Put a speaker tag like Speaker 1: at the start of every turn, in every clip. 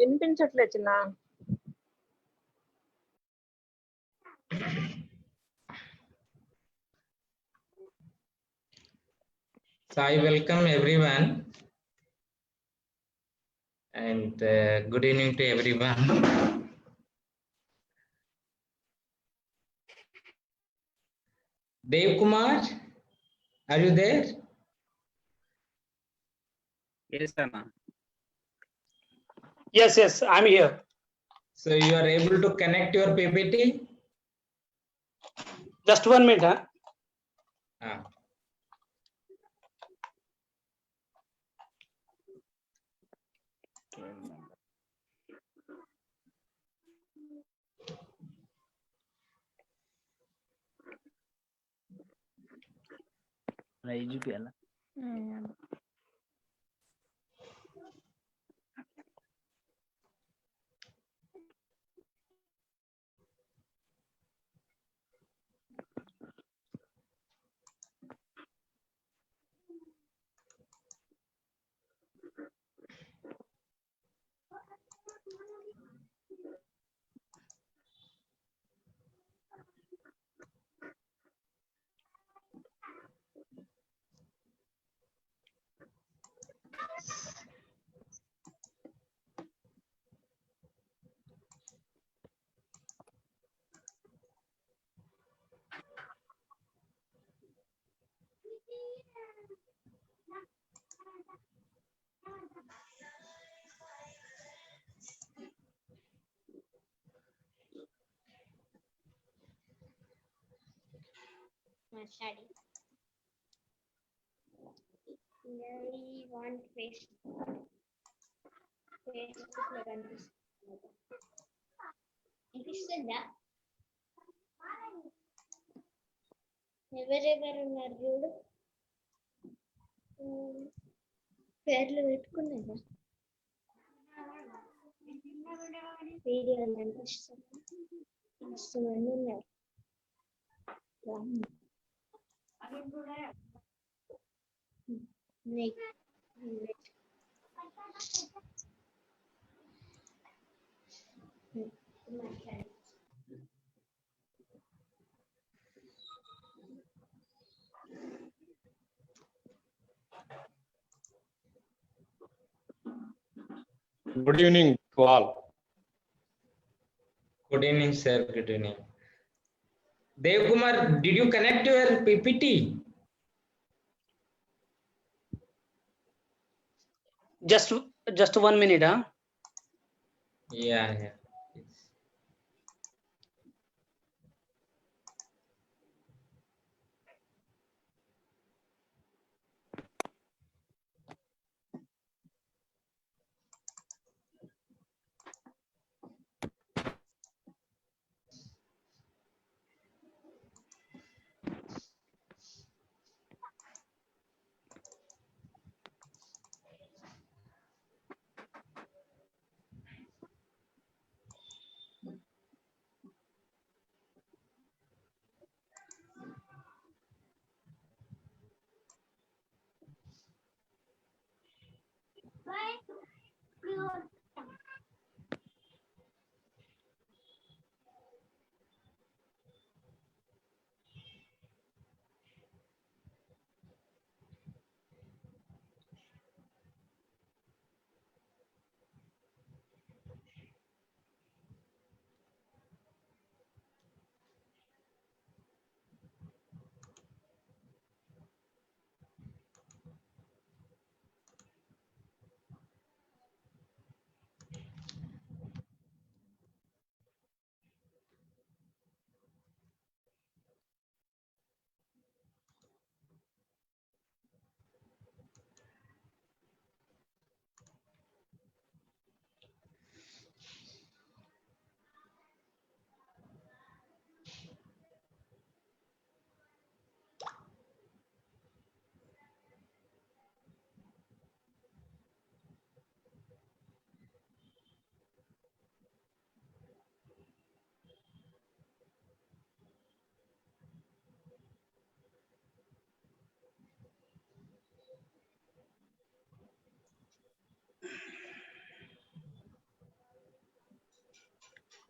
Speaker 1: వినిపించట్లేదు చిన్న.
Speaker 2: So I welcome everyone and good evening to everyone. Dev Kumar, are you there?
Speaker 1: Yes, Anna.
Speaker 3: Yes, I'm here.
Speaker 2: So you are able to connect your PPT?
Speaker 3: Just 1 minute. Huh?
Speaker 2: Ah.
Speaker 4: Study. I want ఇనిపిస్తుందా ఎవరెవరు ఉన్నారు చూడు పేర్లు పెట్టుకున్నారా video కనిపిస్తుంది ఉన్నారు
Speaker 5: Good evening to all.
Speaker 2: Good evening, sir. Good evening. Dev Kumar, did you connect your PPT?
Speaker 3: Just 1 minute. Huh?
Speaker 2: Yeah.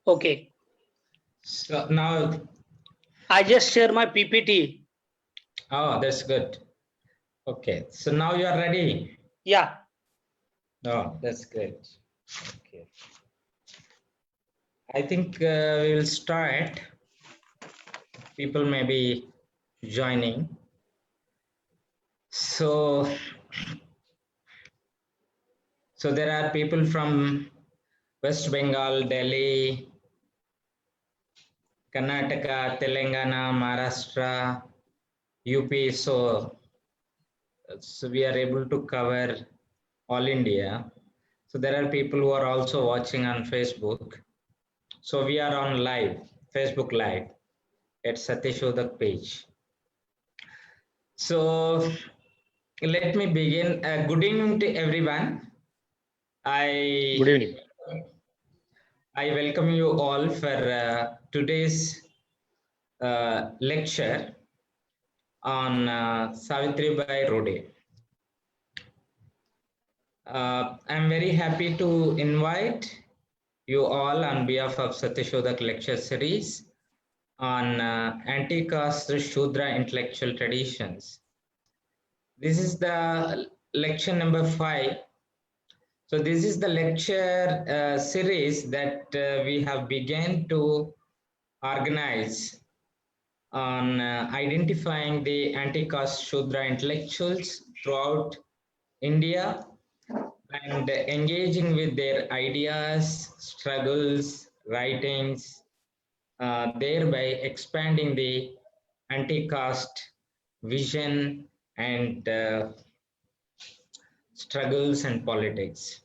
Speaker 3: Okay.
Speaker 2: So now,
Speaker 3: I just share my PPT.
Speaker 2: oh, that's good. Okay. So now you are ready.
Speaker 3: Yeah.
Speaker 2: Oh, that's great. Okay. I think we will start. People may be joining. So there are people from West Bengal, Delhi, Karnataka, Telangana, Maharashtra, UP. So we are able to cover all India. So there are people who are also watching on Facebook. So we are on live, Facebook Live at Satish Udak page. So let me begin. Good evening to everyone.
Speaker 5: Good evening.
Speaker 2: I welcome you all for today's lecture on Savitribai Phule. I'm very happy to invite you all on behalf of Satish Udak lecture series on anti-caste Shudra intellectual traditions. This is the lecture number 5. So this is the lecture series that we have begun to organize on identifying the anti-caste Shudra intellectuals throughout India and engaging with their ideas, struggles, writings, thereby expanding the anti-caste vision and struggles and politics.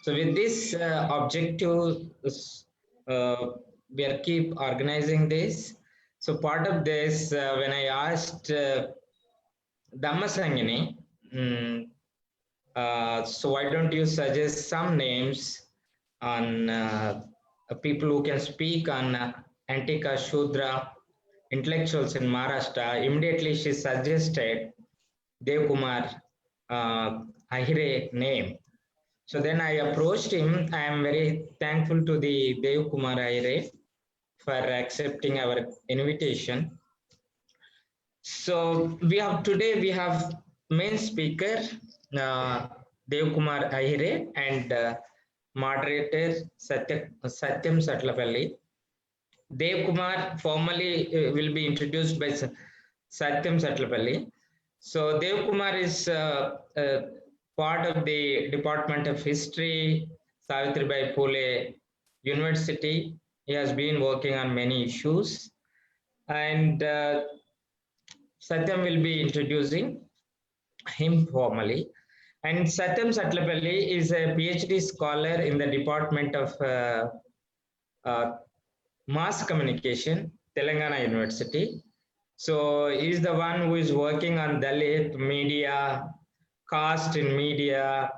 Speaker 2: So with this objective, we are keep organizing this. So part of this, when I asked Dhammasangini, so why don't you suggest some names on people who can speak on anti-caste Shudra intellectuals in Maharashtra? Immediately she suggested Dev Kumar Ahire name. So then I approached him. I am very thankful to the Dev Kumar Ahire for accepting our invitation. So we have main speaker Dev Kumar Ahire and moderator Satyam Satlapalli. Dev Kumar formally will be introduced by Satyam Satlapalli. So Dev Kumar is part of the Department of History, Savitribai Phule University. He has been working on many issues, and Satyam will be introducing him formally. And Satyam Satlapalli is a PhD scholar in the Department of Mass Communication, Telangana University. So he's the one who is working on Dalit media, caste in media,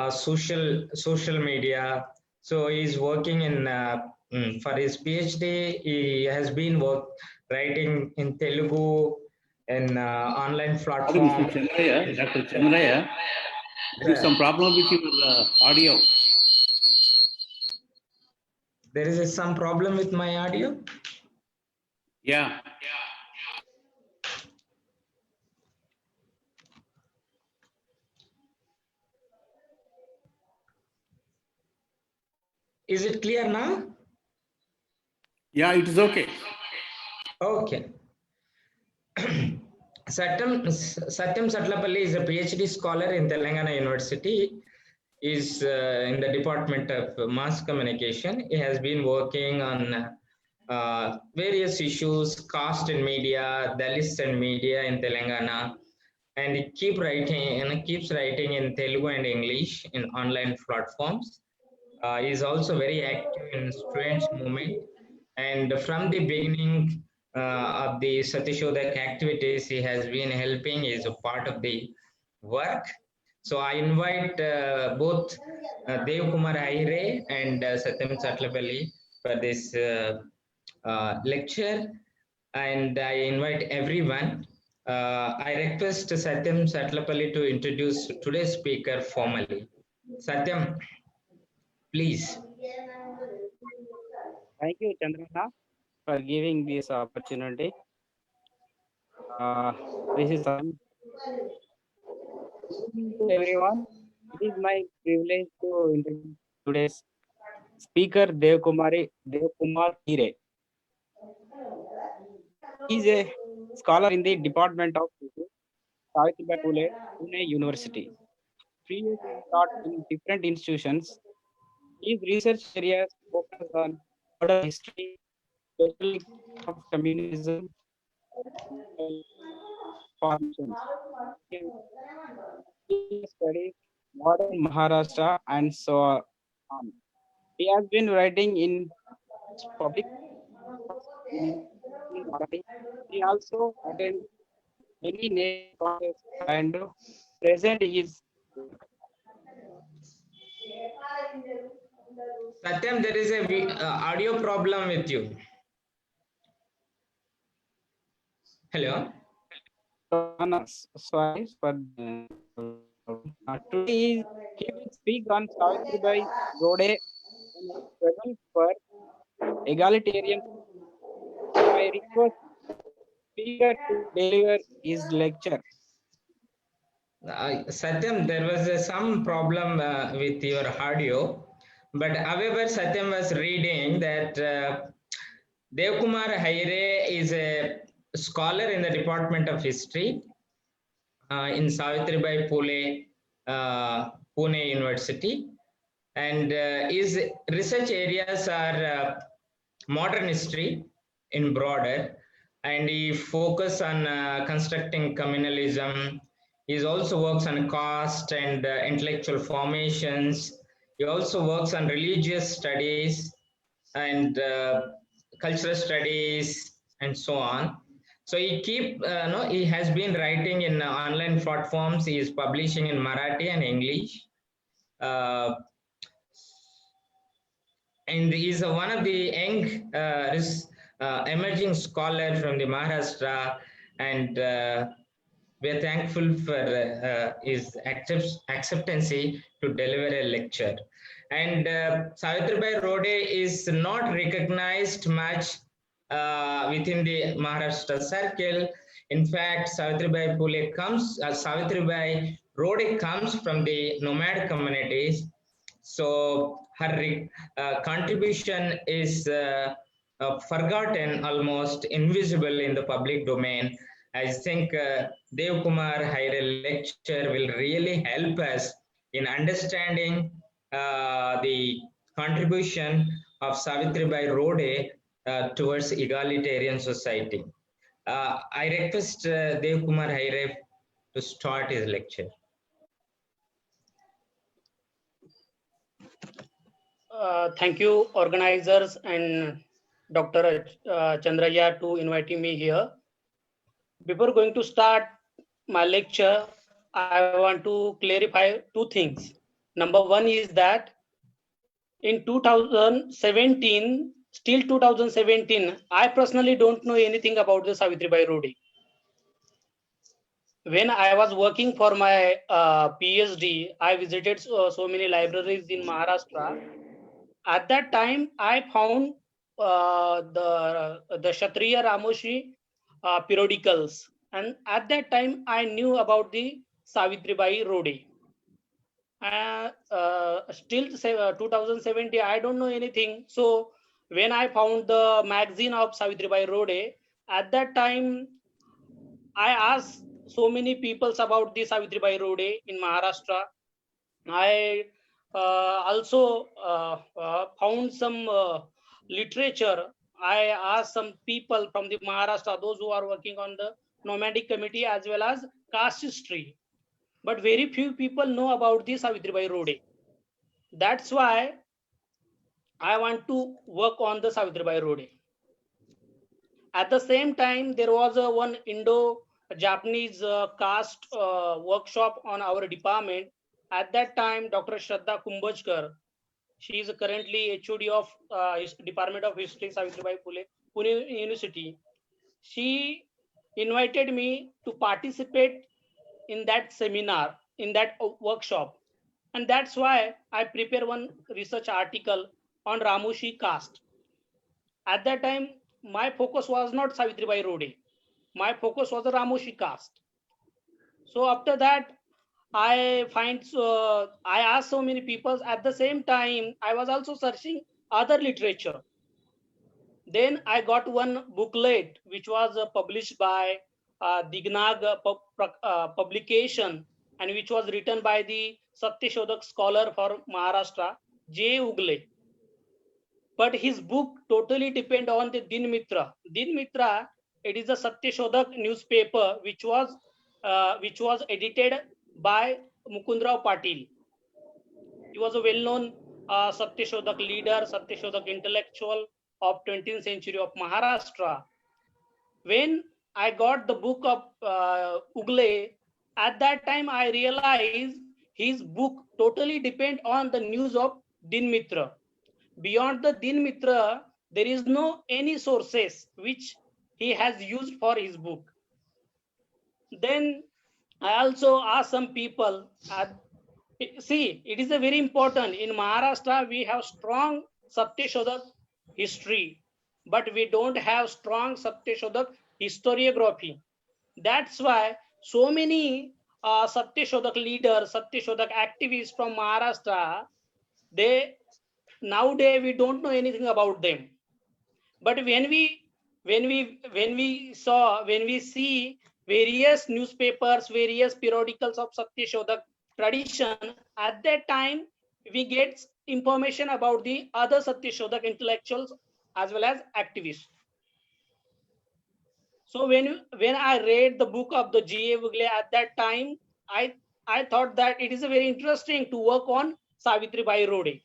Speaker 2: social media. So he's working in for his PhD. He has been writing in Telugu and online platform.
Speaker 1: Dr. Chandraya, there is some problem with your audio.
Speaker 2: There is some problem with my audio.
Speaker 1: Yeah.
Speaker 2: Is it clear now?
Speaker 1: Yeah, it is okay.
Speaker 2: Okay. Satyam Satlapalli is a PhD scholar in Telangana University. Is in the Department of Mass Communication. He has been working on various issues, caste in media, Dalits and media in Telangana, and he keeps writing in Telugu and English in online platforms. He is also very active in students movement, and from the beginning of the Satish Udak activities, he has been helping. He is a part of the work. So I invite both Dev Kumar Ahire and Satyam Satlapalli for this lecture, and I invite everyone. I request Satyam Satlapalli to introduce today's speaker formally. Satyam, please.
Speaker 6: Thank you, Chandrana, for giving this opportunity. This is everyone. It is my privilege to introduce today's speaker, Dev Kumar Ahire. He is a scholar in the Department of Physics, Savitribai Phule, Pune University. Previously taught in different institutions. His research areas focus on modern history, especially of communism, and formations. He studied modern Maharashtra and so on. He has been writing in public in Marathi. He also attended many national contests and present his
Speaker 2: Satyam, there is a audio problem with you. Hello.
Speaker 6: sorry for today he will speak on Savitribai Phule and her struggle for egalitarian. I request speaker to deliver his lecture.
Speaker 2: Satyam, there was some problem with your audio, but however, Satyam was reading that Devkumar Haire is a scholar in the Department of History in Savitribai Phule, Pune University, and his research areas are modern history in broader, and he focus on constructing communalism. He also works on caste and intellectual formations. He also works on religious studies and cultural studies and so on. So he has been writing in online platforms. He is publishing in Marathi and English. And he is one of the young emerging scholar from the Maharashtra, and we're thankful for his acceptance to deliver a lecture. And Savitribai Phule is not recognized much within the Maharashtra circle. In fact, Savitribai Phule Savitribai Phule comes from the nomad communities. So her contribution is forgotten, almost invisible in the public domain. I think Devkumar Haire lecture will really help us in understanding the contribution of Savitribai Phule towards egalitarian society. I request Devkumar Haire to start his lecture.
Speaker 3: Thank you, organizers and Dr. Chandraya to inviting me here. Before going to start my lecture, I want to clarify two things. Number one is that in 2017, still 2017, I personally don't know anything about the Savitribai Phule. When I was working for my PhD, I visited so many libraries in Maharashtra. At that time, I found the Kshatriya Ramoshi periodicals, and at that time, I knew about the Savitribai Phule. Still 2017, I don't know anything. So when I found the magazine of Savitribai Phule, at that time, I asked so many people about the Savitribai Phule in Maharashtra. I also found some literature. I asked some people from the Maharashtra, those who are working on the nomadic committee as well as caste history. But very few people know about the Savitribai Phule. That's why I want to work on the Savitribai Phule. At the same time, there was one Indo-Japanese caste workshop on our department. At that time, Dr. Shraddha Kumbhajkar, she is currently HOD of Department of History, Savitribai Phule, Pune University. She invited me to participate in that seminar, in that workshop. And that's why I prepare one research article on Ramoshi caste. At that time, my focus was not Savitribai Phule. My focus was the Ramoshi caste. So after that, I asked so many people. At the same time, I was also searching other literature. Then I got one booklet which was published by Dignag publication, and which was written by the Satyashodak scholar for Maharashtra, J. Ugle. But his book totally depend on the Din Mitra. Din Mitra, it is a Satyashodak newspaper which was edited by Mukundrao Patil. He was a well-known Satyashodak leader, Satyashodak intellectual of 20th century of Maharashtra. When I got the book of Ugle, at that time I realized his book totally depend on the news of Din Mitra. Beyond the Din Mitra, there is no any sources which he has used for his book. Then I also asked some people, see, it is a very important. In Maharashtra, we have strong Satyashodak history, but we don't have strong Satyashodak historiography. That's why so many Satyashodak leaders, Satyashodak activists from Maharashtra, nowadays we don't know anything about them. But when we see various newspapers, various periodicals of Satyashodak tradition, at that time we get information about the other Satyashodak intellectuals as well as activists. So when I read the book of the G.A. Ugle at that time, I thought that it is very interesting to work on Savitribai Rode.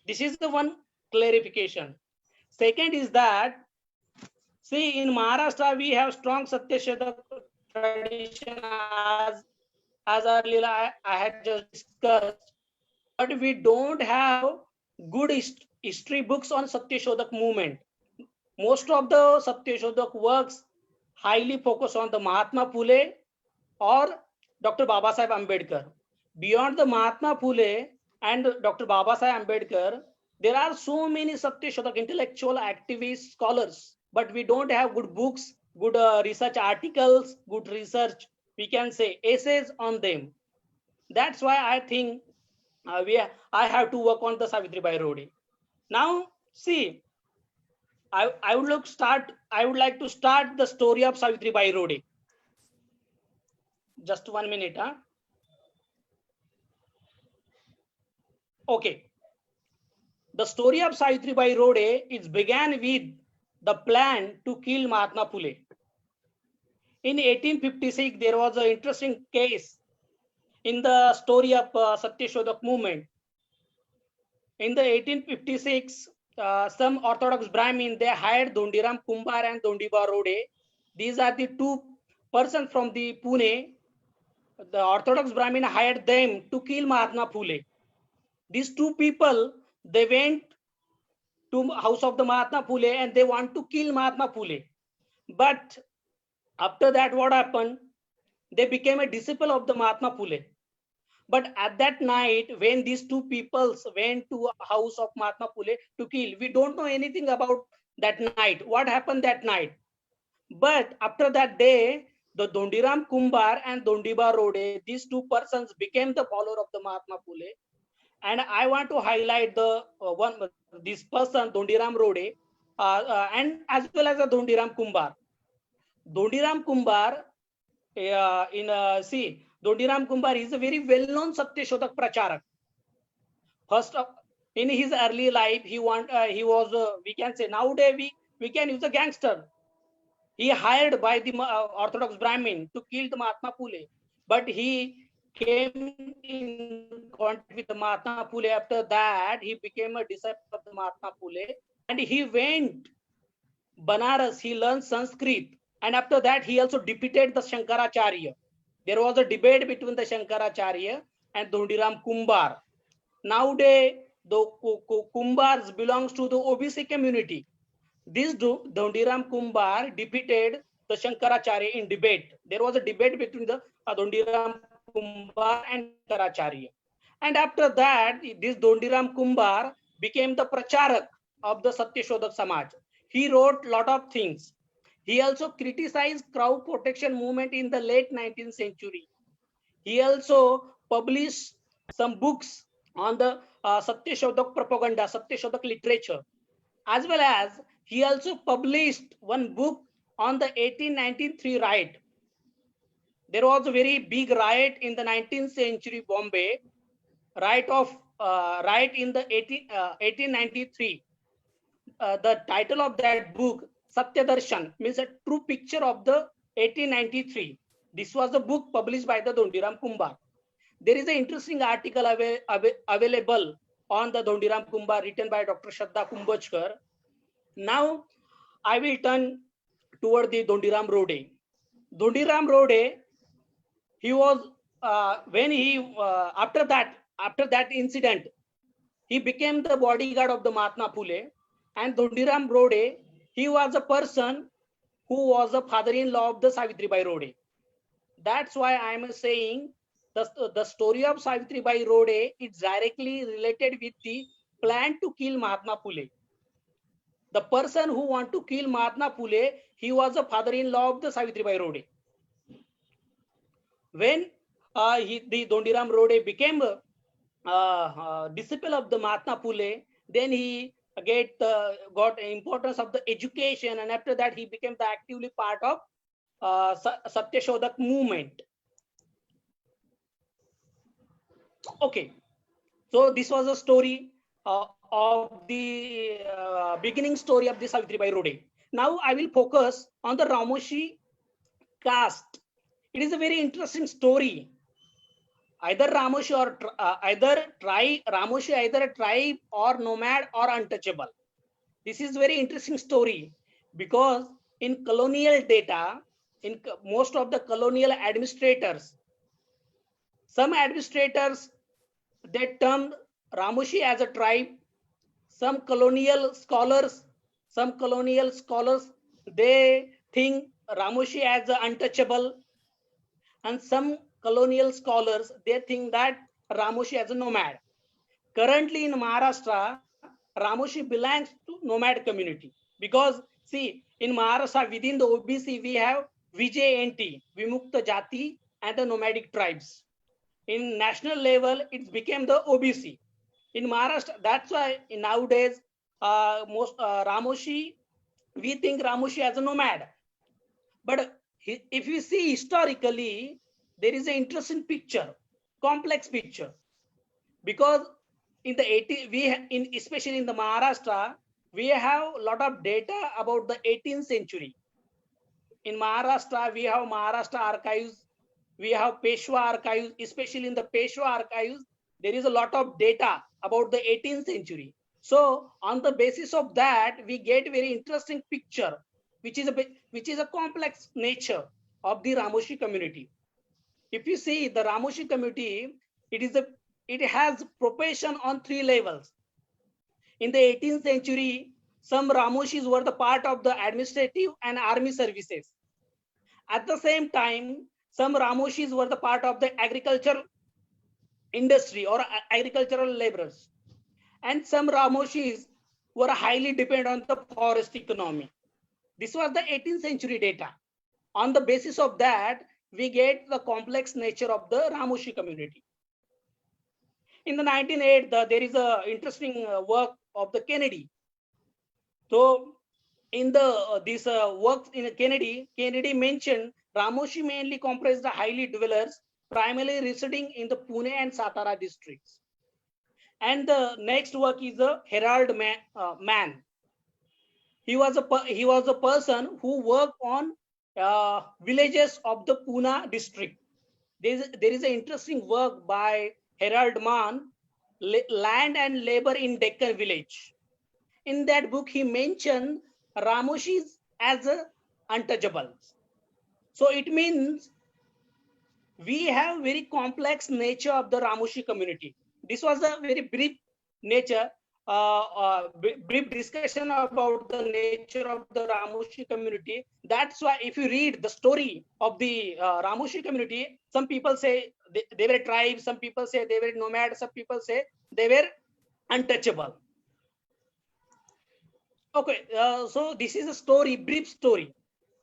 Speaker 3: This is the one clarification. Second is that, see, in Maharashtra we have strong Satyashodak tradition as earlier I had just discussed, but we don't have good history books on Satyashodak movement. Most of the Satyashodak works highly focus on the Mahatma Phule or Dr. Babasaheb Ambedkar. Beyond the Mahatma Phule and Dr. Babasaheb Ambedkar, there are so many Satyashodak intellectual activists, scholars, but we don't have good books, good research articles, good research, we can say essays on them. That's why I think I have to work on the Savitribai Rode. Now, see, I would like to start the story of Savitribai Rode. Just 1 minute, huh? Okay. The story of Savitribai Rode is began with the plan to kill Mahatma Phule. In 1856, there was an interesting case in the story of Satyashodak movement. In the 1856, some Orthodox Brahmin, they hired Dhondiram Kumbar and Dhondiba Rode. These are the two persons from the Pune. The Orthodox Brahmin hired them to kill Mahatma Phule. These two people, they went to house of the Mahatma Phule and they want to kill Mahatma Phule. But after that, what happened? They became a disciple of the Mahatma Phule. But at that night, when these two peoples went to a house of Mahatma Phule to kill, we don't know anything about that night. What happened that night? But after that day, the Dhondiram Kumbar and Dhondiba Rode, these two persons became the follower of the Mahatma Phule. And I want to highlight the this person, Dhondiram Rode, and as well as the Dhondiram Kumbar. Dhondiram Kumbar, Dhondiram Kumbar is a very well-known Satyashodak Pracharak. First, in his early life, he was, we can say nowadays we can use a gangster. He hired by the Orthodox Brahmin to kill the Mahatma Phule, but he came in contact with the Mahatma Phule. After that, he became a disciple of the Mahatma Phule, and he went Banaras. He learned Sanskrit, and after that, he also defeated the Shankaracharya. There was a debate between the Shankaracharya and Dhondiram Kumbar. Nowadays, the Kumbars belongs to the OBC community. This Dhondiram Kumbar defeated the Shankaracharya in debate. There was a debate between the Dhondiram Kumbar and Shankaracharya. And after that, this Dhondiram Kumbar became the Pracharak of the Satyashodak Samaj. He wrote a lot of things. He also criticized crowd protection movement in the late 19th century. He also published some books on the Satyashodak propaganda, Satyashodak literature, as well as he also published one book on the 1893 riot. there was a very big riot in the 19th century Bombay, riot in the 1893. The title of that book, Satyadarshan, means a true picture of the 1893. This was a book published by the Dhondiram Kumbar. There is an interesting article available on the Dhondiram Kumbar written by Dr. Shraddha Kumbhachkar. Now, I will turn toward the Dhondiram Rode. Dhondiram Rode, he was, after that incident, he became the bodyguard of the Mahatma Phule. And Dhondiram Rode, he was a person who was a father-in-law of the Savitribai Rode. That's why I am saying the story of Savitribai Rode is directly related with the plan to kill Mahatma Phule. The person who want to kill Mahatma Phule, he was a father-in-law of the Savitribai Rode. When the Dhondiram Rode became a disciple of the Mahatma Phule, then he got importance of the education, and after that he became the actively part of Satyashodak movement. Okay, so this was a story of the beginning story of the Savitribai Rode. Now I will focus on the Ramoshi caste. It is a very interesting story. Either Ramoshi or Ramoshi, either a tribe or nomad or untouchable. This is very interesting story because in colonial data, in most of the colonial administrators, some administrators, they termed Ramoshi as a tribe. Some colonial scholars, they think Ramoshi as an untouchable, and some colonial scholars, they think that Ramoshi as a nomad. Currently in Maharashtra, Ramoshi belongs to nomad community because see, in Maharashtra within the OBC we have VJNT, Vimukta Jati, and the nomadic tribes. In national level, it became the OBC. In Maharashtra, that's why nowadays Ramoshi, we think Ramoshi as a nomad. But if you see historically, there is an interesting picture, complex picture, because in the especially in the Maharashtra, we have a lot of data about the 18th century. In Maharashtra, we have Maharashtra archives, we have Peshwa archives. Especially in the Peshwa archives, there is a lot of data about the 18th century. So on the basis of that, we get very interesting picture, which is a complex nature of the Ramoshi community. If you see the Ramoshi community, it has profession on 3 levels. In the 18th century, some Ramoshis were the part of the administrative and army services. At the same time, some Ramoshis were the part of the agricultural industry or agricultural laborers. And some Ramoshis were highly dependent on the forest economy. This was the 18th century data. On the basis of that, we get the complex nature of the Ramoshi community. In the 1908, there is a interesting work of the Kennedy. So in this work in Kennedy mentioned Ramoshi mainly comprised the highly dwellers, primarily residing in the Pune and Satara districts. And the next work is the Herald Man. He was a person who worked on villages of the Pune district. There is an interesting work by Herald Man, Land and Labor in Deccan Village. In that book, he mentioned Ramoshis as untouchables. So it means we have very complex nature of the Ramoshi community. This was a very brief nature, brief discussion about the nature of the Ramoshi community. That's why if you read the story of the Ramoshi community, some people say they were tribes, some people say they were nomads, some people say they were untouchable. Okay, so this is a story, brief story.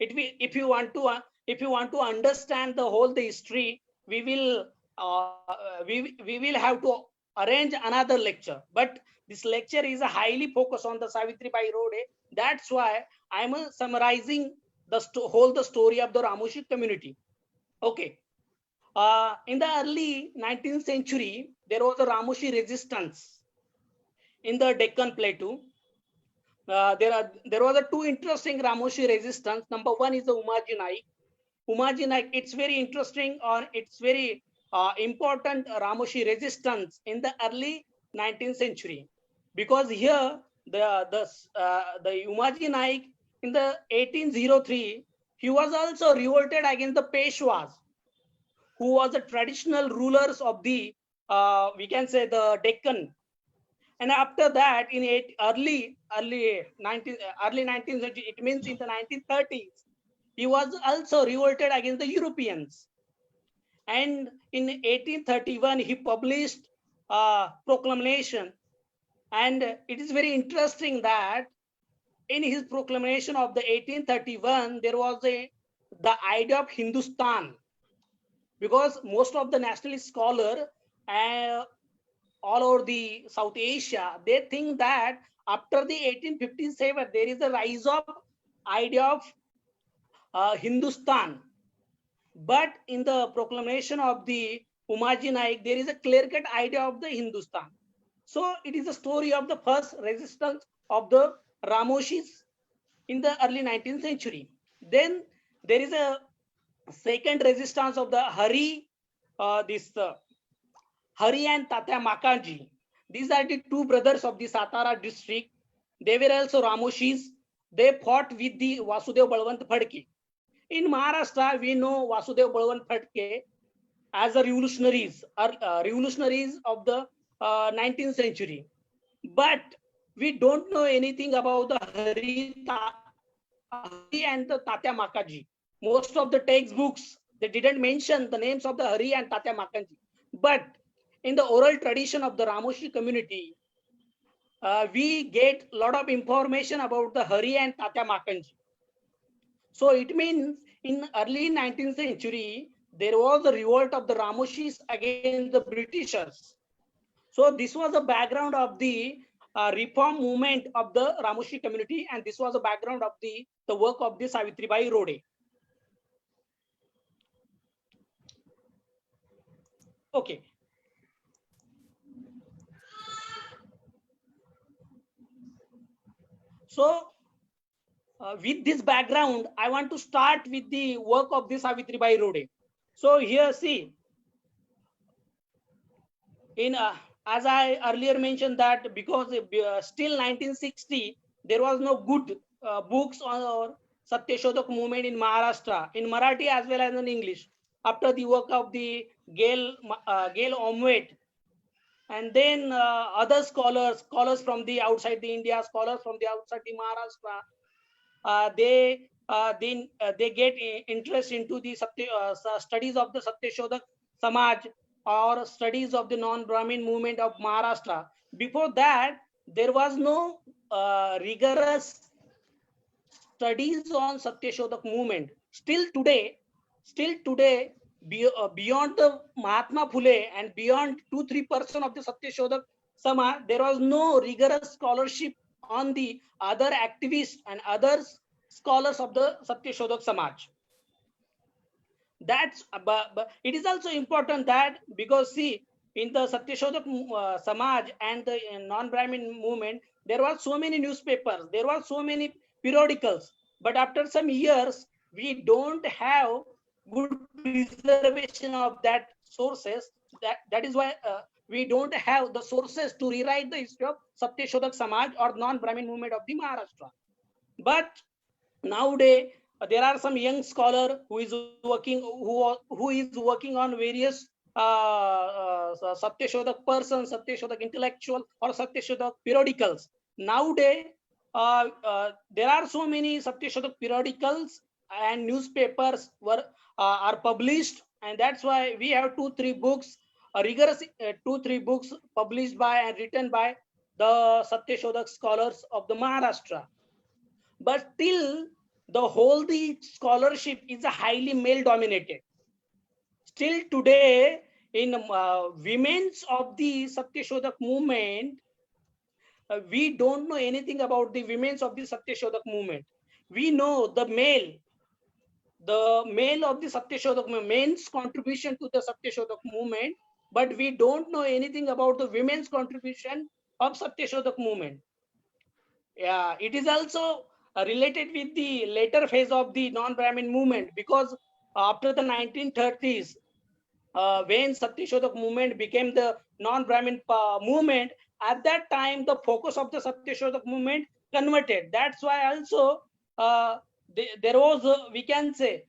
Speaker 3: If you want to understand the whole the history, we will have to arrange another lecture. But this lecture is a highly focused on the Savitribai Rode. That's why I'm summarizing the whole story of the Ramoshi community. Okay. In the early 19th century, there was a Ramoshi resistance in the Deccan Plateau. There was a two interesting Ramoshi resistance. Number one is the Umaji Naik. Umaji Naik, it's very interesting, or it's very important Ramoshi resistance in the early 19th century, because here the Umaji Naik in the 1803, he was also revolted against the Peshwas, who was the traditional rulers of the we can say the Deccan. And after that, in early 19th century, it means in the 1930s, he was also revolted against the Europeans. And in 1831, he published a proclamation. And it is very interesting that in his proclamation of the 1831, there was the idea of Hindustan, because most of the nationalist scholar all over the South Asia, they think that after the 1857, there is a rise of idea of Hindustan. But in the proclamation of the Umaji Naik, there is a clear-cut idea of the Hindustan. So it is a story of the first resistance of the Ramoshis in the early 19th century. Then there is a second resistance of the Hari and Tatya Makaji. These are the two brothers of the Satara district. They were also Ramoshis. They fought with the Vasudev Balwant Phadke. In Maharashtra, we know Vasudev Balwant Phadke as a revolutionaries of the 19th century. But we don't know anything about the Hari and the Tatya Makaji. Most of the textbooks, they didn't mention the names of the Hari and Tatya Makaji. But in the oral tradition of the Ramoshi community, we get a lot of information about the Hari and Tatya Makanji. So it means in early 19th century, there was a revolt of the Ramoshis against the Britishers. So this was the background of the reform movement of the Ramoshi community, and this was the background of the work of the Savitribai Rode. Okay. So with this background, I want to start with the work of the Savitribai Rode. So here, see, in as I earlier mentioned that because still 1960, there was no good books on Satyashodhak movement in Maharashtra, in Marathi as well as in English. After the work of the Gail Omwet, and then other scholars from the outside the India, scholars from the outside the Maharashtra, they get interest into the studies of the Satyashodhak Samaj or studies of the non-Brahmin movement of Maharashtra. Before that, there was no rigorous studies on Satyashodhak movement. Still today, beyond the Mahatma Phule and beyond 2-3% of the Satyashodhak Samaj, there was no rigorous scholarship on the other activists and other scholars of the Satyashodhak Samaj. That's but it is also important that, because see, in the Satyashodhak Samaj and the non-Brahmin movement, there were so many newspapers, there were so many periodicals, but after some years, we don't have good preservation of that sources. That is why we don't have the sources to rewrite the history of Satyashodhak Samaj or non-Brahmin movement of the Maharashtra. But nowadays, there are some young scholar who is working on various Satyashodhak persons, Satyashodhak intellectual, or Satyashodhak periodicals. Nowadays, there are so many Satyashodhak periodicals and newspapers are published, and that's why we have 2-3 books, rigorous 2-3 books published by and written by the Satyashodhak scholars of the Maharashtra. But still, the scholarship is a highly male dominated. Still today, in women's of the Satyashodhak movement, we don't know anything about the women's of the Satyashodhak movement. We know the male the male of the Satyashodak men's contribution to the Satyashodak movement, but we don't know anything about the women's contribution of Satyashodak movement. Yeah, it is also related with the later phase of the non-Brahmin movement, because after the 1930s, when Satyashodak movement became the non-Brahmin movement, at that time the focus of the Satyashodak movement converted. That's why also there was, we can say,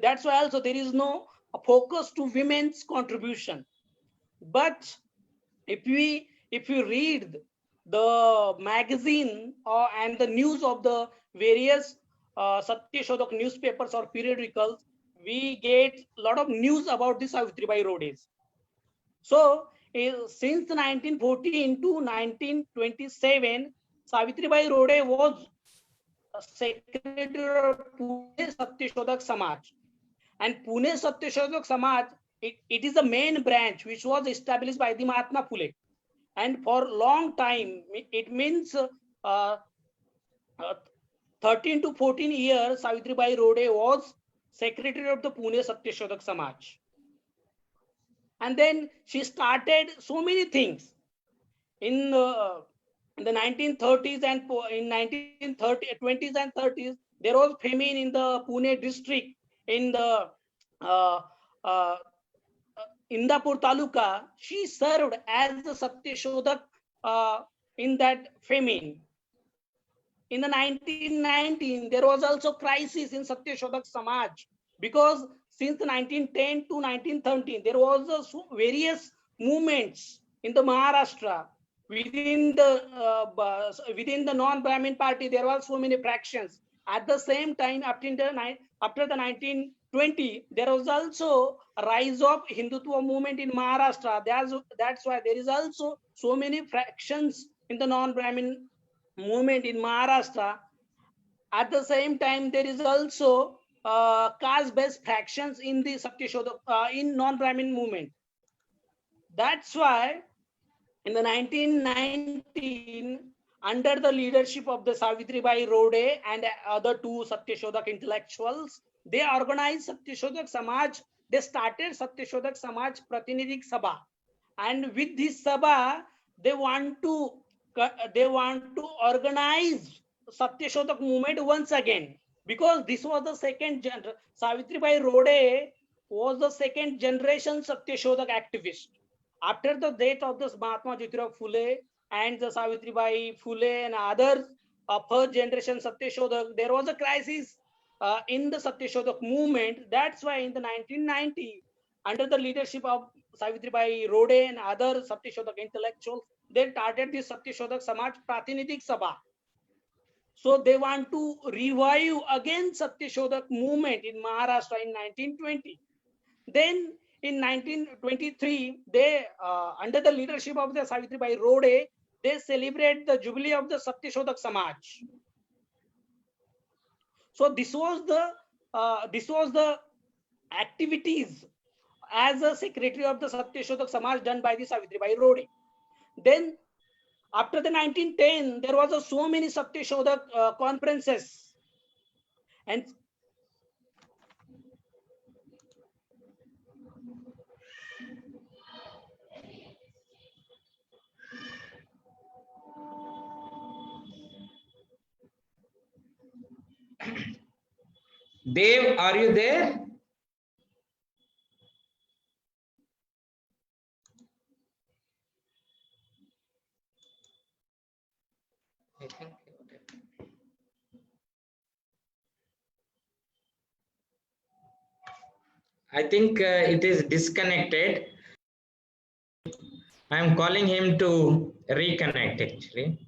Speaker 3: that's why also there is no focus to women's contribution. But if you read the magazine and the news of the various Satyashodak newspapers or periodicals, we get a lot of news about the Savitribai Rodes. So since 1914 to 1927, Savitribai Rode was a secretary of Pune Satyashodak Samaj. And Pune Satyashodak Samaj, it is the main branch which was established by the Mahatma Phule. And for long time, it means 13 to 14 years, Savitribai Rode was secretary of the Pune Satyashodak Samaj. And then she started so many things in the 1930s, and in 1920s and 30s, there was famine in the Pune district, in the uh, uh, Indapur Taluka. She served as the Satyashodak in that famine. In the 1919, there was also crisis in Satyashodak Samaj, because since 1910 to 1913, there was various movements in the Maharashtra. Within the non-Brahmin party, there were so many fractions. At the same time, after the 1920, there was also a rise of Hindutva movement in Maharashtra. That's why there is also so many fractions in the non-Brahmin movement in Maharashtra. At the same time, there is also caste-based fractions in the Satyashodak in non-Brahmin movement. That's why in the 1919, under the leadership of the Savitribai Rode and other two Satyashodak intellectuals, they organized Satyashodak Samaj. They started Satyashodak Samaj Pratinidhik Sabha, and with this Sabha, they want to organize Satyashodak movement once again, because this was the second generation. Savitribai Rode was the second generation Satyashodak activist. After the death of the Mahatma Jyotirao Phule and the Savitribai Phule and others, first generation Satyashodak, there was a crisis in the Satyashodak movement. That's why in the 1990, under the leadership of Savitribai Rode and other Satyashodak intellectuals, they started the Satyashodak Samaj Pratinidhik Sabha. So they want to revive again Satyashodak movement in Maharashtra in 1920. Then in 1923, they, under the leadership of the Savitribai Rode, they celebrate the jubilee of the Satyashodak Samaj. So this was the activities as a secretary of the Satyashodak Samaj done by the Savitribai Rode. Then after the 1910, there was so many Satyashodak conferences, and
Speaker 2: Dev, are you there? I think it is disconnected. I am calling him to reconnect actually.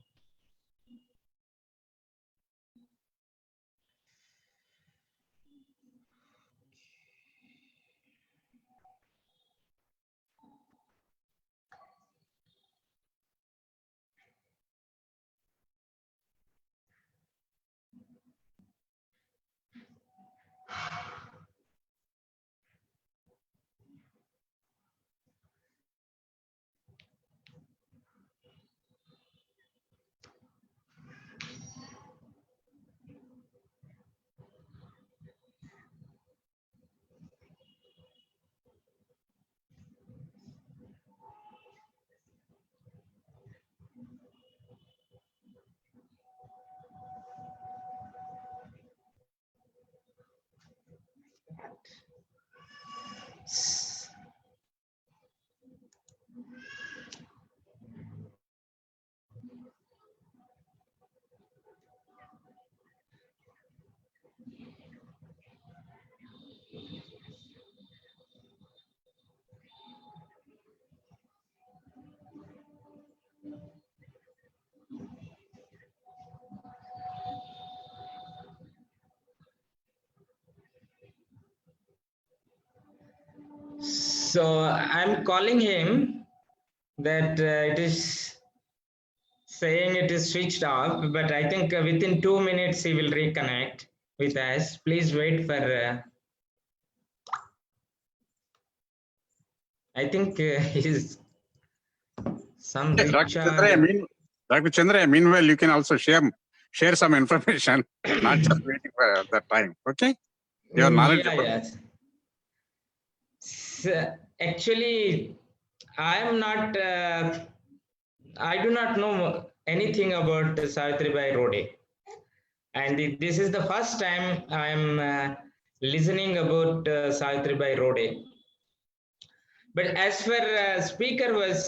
Speaker 2: So I'm calling him that it is saying it is switched off, but I think within 2 minutes he will reconnect with us. Please wait for, I think he's some
Speaker 7: Yes, Dr. Chandra,
Speaker 2: recharge.
Speaker 7: Dr. Chandra, meanwhile, you can also share some information, not just waiting for that time. Okay? You are knowledgeable.
Speaker 2: Yes. Actually, I am not, I do not know anything about Savitribai Rode. And this is the first time I am listening about Savitribai Rode. But as far speaker was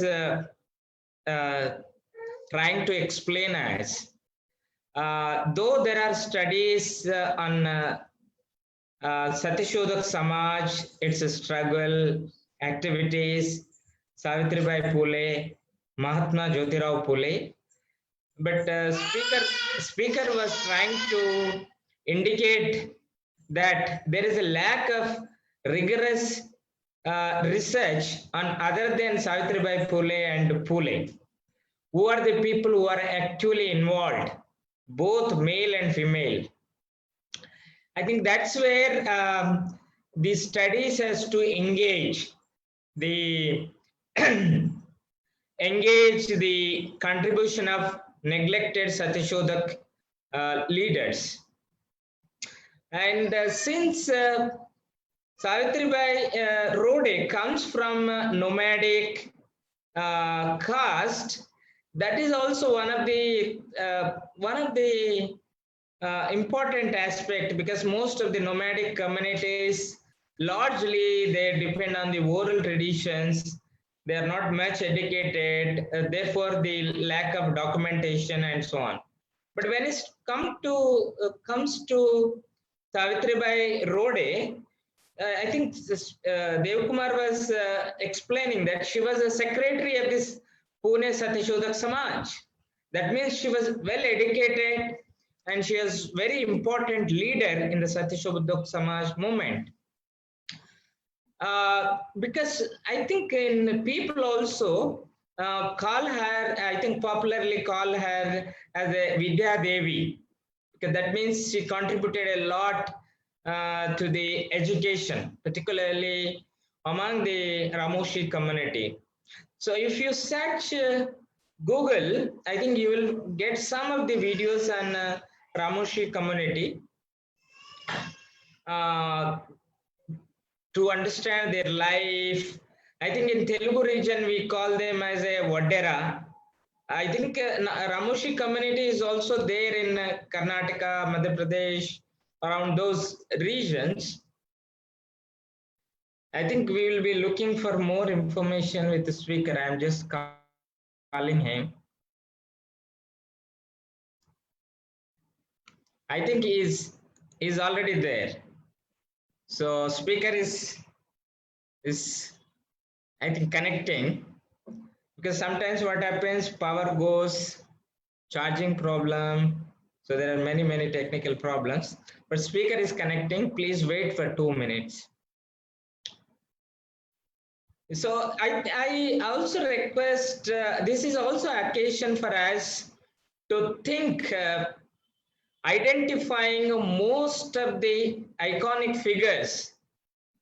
Speaker 2: trying to explain us, though there are studies on Satyashodak Samaj, its struggle, activities, Savitribai Phule, Mahatma Jyotirao Phule, but speaker was trying to indicate that there is a lack of rigorous research on other than Savitribai Phule and Phule. Who are the people who are actually involved, both male and female? I think that's where the studies has to engage the engage the contribution of neglected Satyashodak leaders. And since Savitribai Rode comes from nomadic caste, that is also one of the important aspect, because most of the nomadic communities largely they depend on the oral traditions. They are not much educated, therefore the lack of documentation and so on. But when it comes to Savitribai Rode, I think Dev Kumar was explaining that she was a secretary of this Pune Satyashodak Samaj. That means she was well educated and she was very important leader in the Satyashodak Samaj movement. Because I think in people also call her, I think popularly call her as a Vidya Devi, because that means she contributed a lot to the education, particularly among the Ramoshi community. So if you search Google, I think you will get some of the videos on Ramoshi community to understand their life. I think in Telugu region we call them as a Vadera. I think Ramoshi community is also there in Karnataka, Madhya Pradesh, around those regions. I think we will be looking for more information with the speaker. I am just calling him. I think he's already there. So speaker is I think connecting, because sometimes what happens, power goes, charging problem. So there are many technical problems, but speaker is connecting. Please wait for 2 minutes. So I also request, this is also occasion for us to think, identifying most of the iconic figures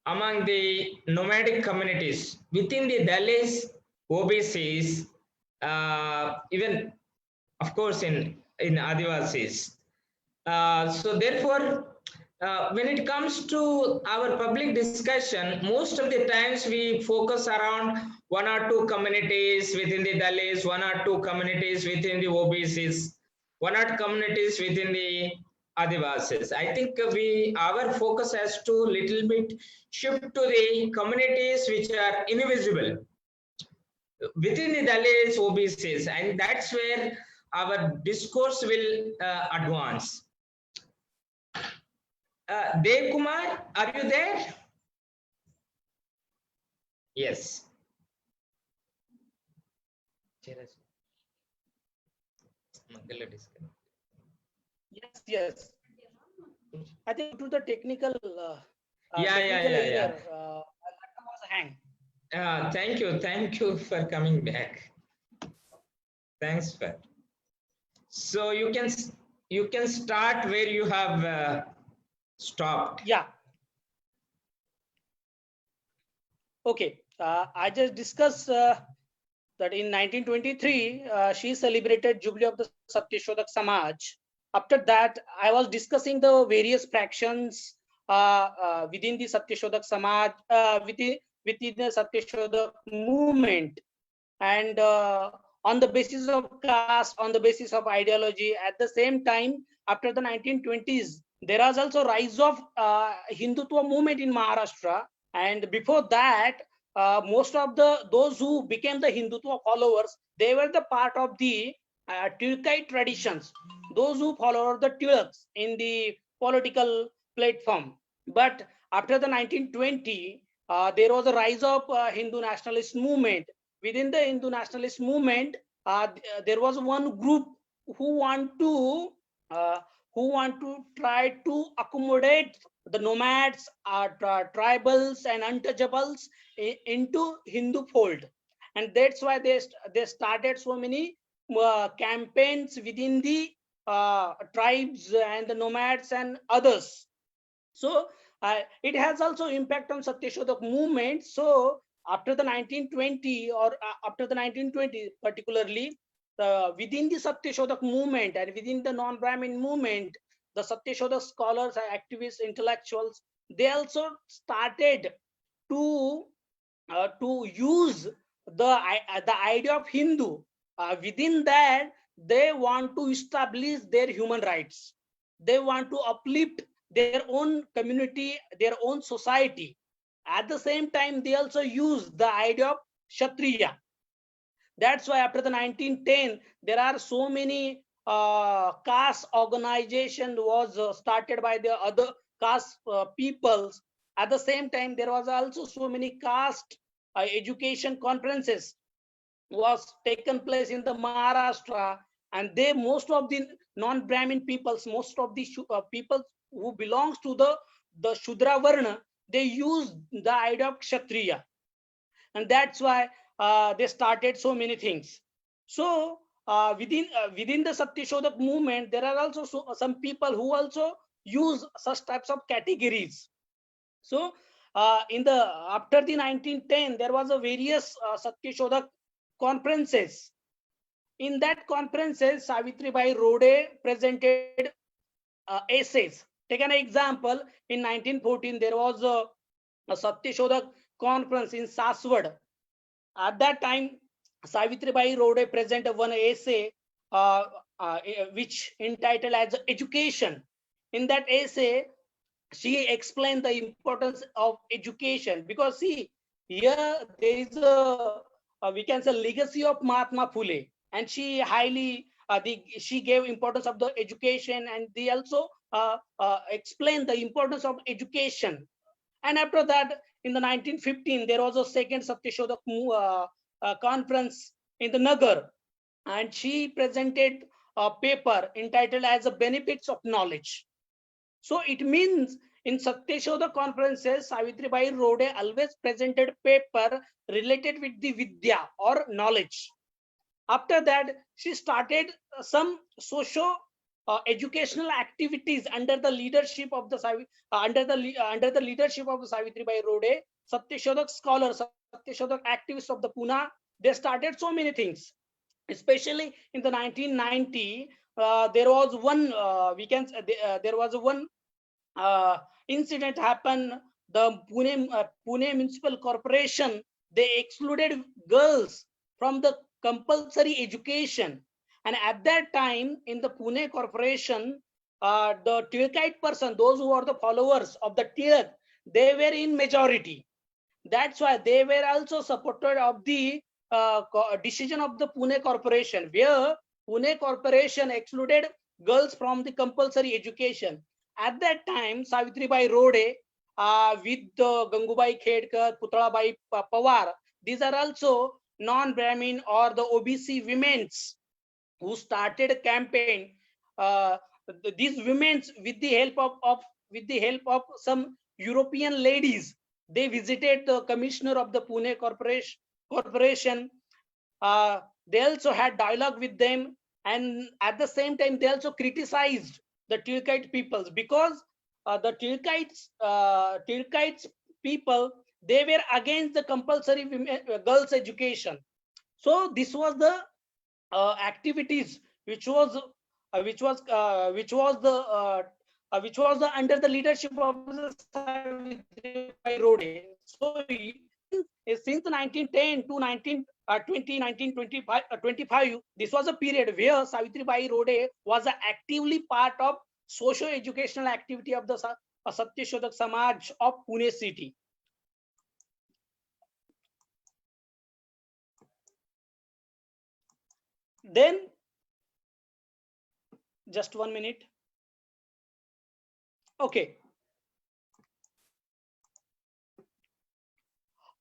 Speaker 2: among the nomadic communities within the Dalits, OBCs, even of course in Adivasis. So therefore, when it comes to our public discussion, most of the times we focus around 1 or 2 communities within the Dalits, 1 or 2 communities within the OBCs, 1 or 2 communities within the Adivasis. I think our focus has to little bit shift to the communities which are invisible within the Dalits, OBCs, and that's where our discourse will advance. Dev Kumar, are you there? Yes.
Speaker 3: Yes. I think to the technical.
Speaker 2: Yeah.
Speaker 3: My laptop was hanged.
Speaker 2: Thank you for coming back. Thanks, Fat. So you can start where you have stopped.
Speaker 3: Yeah. Okay. I just discussed that in 1923 she celebrated Jubilee of the Satyashodak Samaj. After that, I was discussing the various fractions within the Satyashodak Samaj, within the Satyashodak movement, and on the basis of caste, on the basis of ideology. At the same time, after the 1920s, there was also rise of Hindutva movement in Maharashtra, and before that, most of those who became the Hindutva followers, they were the part of the Tilkite traditions, those who followed the Tilaks in the political platform. But after the 1920, there was a rise of Hindu nationalist movement. Within the Hindu nationalist movement, there was one group who want to try to accommodate the nomads, tribals, and untouchables into Hindu fold, and that's why they started so many campaigns within the tribes and the nomads and others. So it has also impact on Satyashodak movement. So after the 1920 or after the 1920, particularly within the Satyashodak movement and within the non-Brahmin movement, the Satyashodak scholars, activists, intellectuals, they also started to use the idea of Hindu. Within that, they want to establish their human rights. They want to uplift their own community, their own society. At the same time, they also use the idea of Kshatriya. That's why after the 1910, there are so many caste organization was started by the other caste peoples. At the same time, there was also so many caste education conferences was taken place in the Maharashtra, and they, most of the non-Brahmin peoples, most of the people who belongs to the Shudra Varna, they use the idea of Kshatriya, and that's why they started so many things. So within the Satyashodak movement, there are also some people who also use such types of categories. So in the after the 1910, there was a various Satyashodak conferences. In that conferences, Savitribai Rode presented essays. Take an example. In 1914, there was a Satyashodak conference in Saswad. At that time, Savitribai Rode presented one essay which entitled as Education. In that essay, she explained the importance of education, because see, here there is a we can say legacy of Mahatma Phule, and she highly she gave importance of the education, and they also explained the importance of education. And after that, in the 1915, there was a second Satyashodak conference in the Nagar, and she presented a paper entitled as the benefits of knowledge. So it means in Satyashodak conferences, Savitribai Rode always presented paper related with the Vidya or knowledge. After that, she started some socio educational activities under the leadership of the under the leadership of Savitribai Rode. Satyashodak scholars, Satyashodak activists of the Pune, they started so many things. Especially in the 1990, there was one there was one incident happened. The Pune Municipal Corporation, they excluded girls from the compulsory education, and at that time in the Pune Corporation, the Tilakite person, those who are the followers of the Tilak, they were in majority. That's why they were also supported of the decision of the Pune Corporation, where Pune Corporation excluded girls from the compulsory education. At that time, Savitribai Rode with Gangubai Khedkar, Putalabai Pawar, these are also non-Brahmin or the OBC women's who started a campaign. These women, with the help of some European ladies, They visited the commissioner of the Pune corporation. They also had dialogue with them, and at the same time they also criticized the Tilkite peoples, because the Tilkites people, they were against the compulsory girls education. So this was the activities which was under the leadership of the Savitribai Phule. So since 1910 to 1925, this was a period where Savitribai Phule was actively part of socio-educational activity of the Satyashodhak Samaj of Pune city. Then, just 1 minute. Okay.